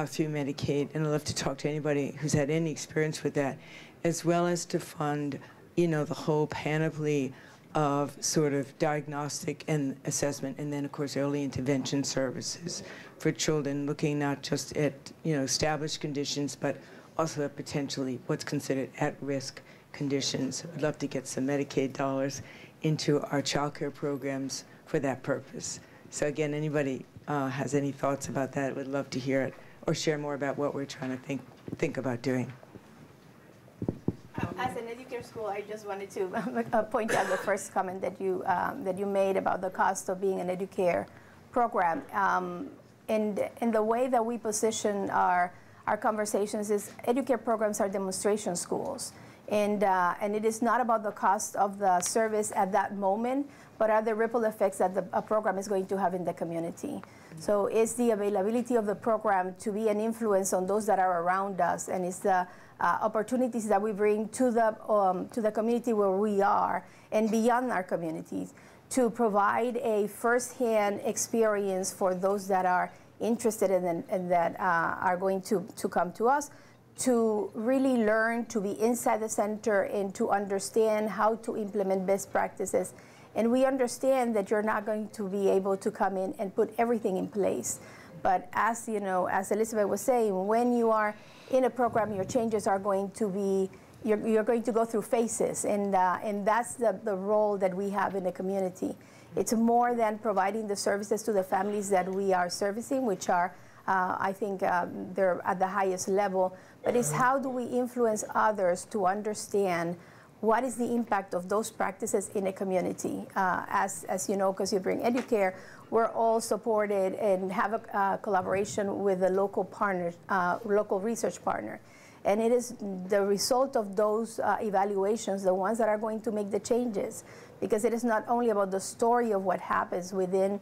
Through Medicaid, and I'd love to talk to anybody who's had any experience with that, as well as to fund, you know, the whole panoply of sort of diagnostic and assessment, and then of course early intervention services for children, looking not just at, you know, established conditions, but also at potentially what's considered at-risk conditions. I'd love to get some Medicaid dollars into our child care programs for that purpose. So again, anybody has any thoughts about that, would love to hear it, or share more about what we're trying to think about doing. As an EduCare school, I just wanted to point out the first comment that you made about the cost of being an EduCare program. And the way that we position our conversations is EduCare programs are demonstration schools. And it is not about the cost of the service at that moment, but are the ripple effects that a program is going to have in the community. So it's the availability of the program to be an influence on those that are around us, and it's the opportunities that we bring to the community where we are and beyond our communities to provide a first-hand experience for those that are interested in and that are going to come to us, to really learn to be inside the center and to understand how to implement best practices. And we understand that you're not going to be able to come in and put everything in place. But as you know, as Elizabeth was saying, when you are in a program, your changes are going to be, you're going to go through phases. And that's the role that we have in the community. It's more than providing the services to the families that we are servicing, which are, I think, they're at the highest level. But it's how do we influence others to understand what is the impact of those practices in a community? As you know, because you bring EduCare, we're all supported and have a collaboration with a local partner, local research partner. And it is the result of those evaluations, the ones that are going to make the changes. Because it is not only about the story of what happens within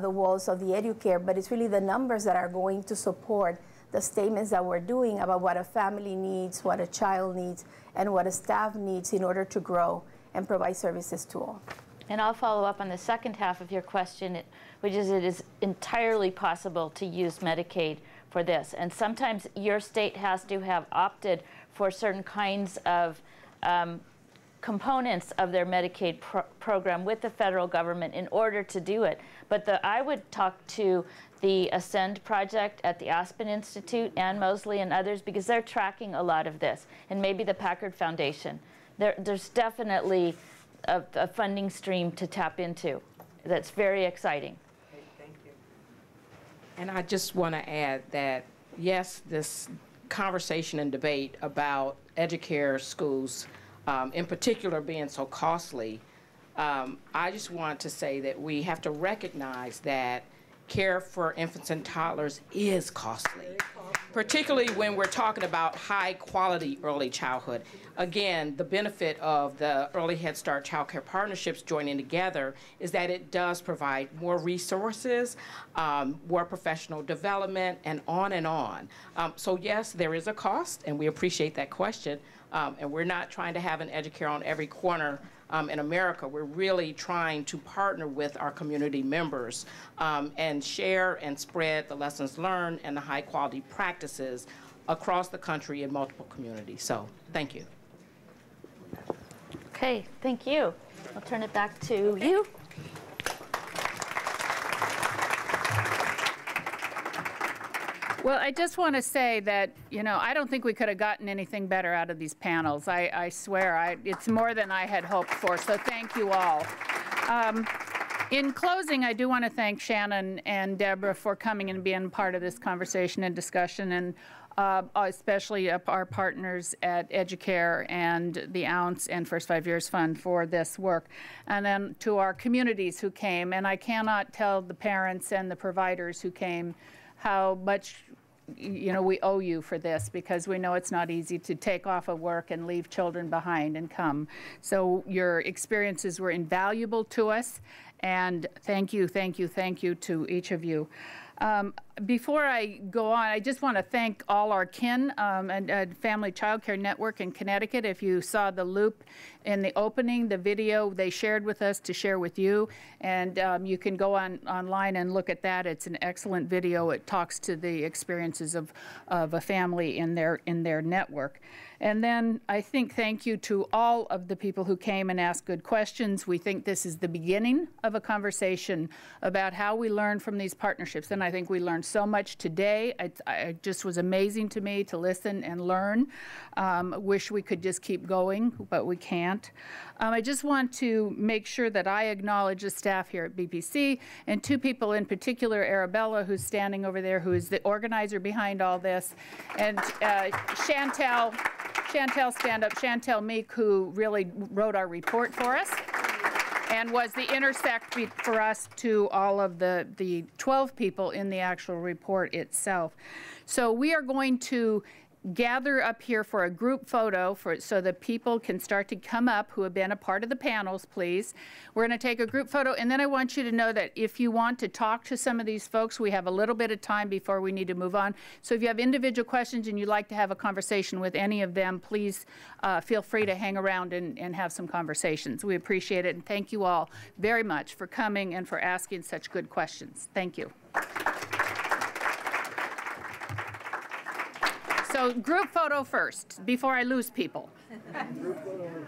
the walls of the EduCare, but it's really the numbers that are going to support the statements that we're doing about what a family needs, what a child needs, and what a staff needs in order to grow and provide services to all. And I'll follow up on the second half of your question, which is it is entirely possible to use Medicaid for this. And sometimes your state has to have opted for certain kinds of components of their Medicaid program with the federal government in order to do it. But I would talk to the Ascend project at the Aspen Institute, Ann Mosley and others, because they're tracking a lot of this, and maybe the Packard Foundation. There's definitely a funding stream to tap into that's very exciting. Thank you. And I just want to add that, yes, this conversation and debate about EduCare schools, in particular being so costly, I just want to say that we have to recognize that care for infants and toddlers is costly. particularly when we're talking about high quality early childhood. Again, the benefit of the Early Head Start Child Care Partnerships joining together is that it does provide more resources, more professional development, and on and on. So yes, there is a cost, and we appreciate that question. And we're not trying to have an Educare on every corner in America. We're really trying to partner with our community members and share and spread the lessons learned and the high quality practices across the country in multiple communities. So thank you. Okay, thank you. I'll turn it back to you. Well, I just want to say that, you know, I don't think we could have gotten anything better out of these panels. I swear, it's more than I had hoped for, so thank you all. In closing, I do want to thank Shannon and Deborah for coming and being part of this conversation and discussion, and especially our partners at Educare and the Ounce and First 5 Years Fund for this work. And then to our communities who came, and I cannot tell the parents and the providers who came how much, you know, we owe you for this, because we know it's not easy to take off of work and leave children behind and come. So your experiences were invaluable to us, and thank you, thank you, thank you to each of you. Before I go on, I just want to thank all our kin and Family Child Care Network in Connecticut. If you saw the loop in the opening, the video they shared with us to share with you, and you can go online and look at that. It's an excellent video. It talks to the experiences of a family in their network. And then I think thank you to all of the people who came and asked good questions. We think this is the beginning of a conversation about how we learn from these partnerships. And I think we learned so much today. It just was amazing to me to listen and learn. Wish we could just keep going, but we can't. I just want to make sure that I acknowledge the staff here at BPC, and two people in particular, Arabella, who's standing over there, who is the organizer behind all this, and Chantel, stand up, Chantel Meek, who really wrote our report for us and was the intersect for us to all of the 12 people in the actual report itself. So we are going to gather up here for a group photo so that people can start to come up who have been a part of the panels, please. We're going to take a group photo, and then I want you to know that if you want to talk to some of these folks, we have a little bit of time before we need to move on. So if you have individual questions and you'd like to have a conversation with any of them, please feel free to hang around and have some conversations. We appreciate it, and thank you all very much for coming and for asking such good questions. Thank you. So group photo first, before I lose people. Group photo.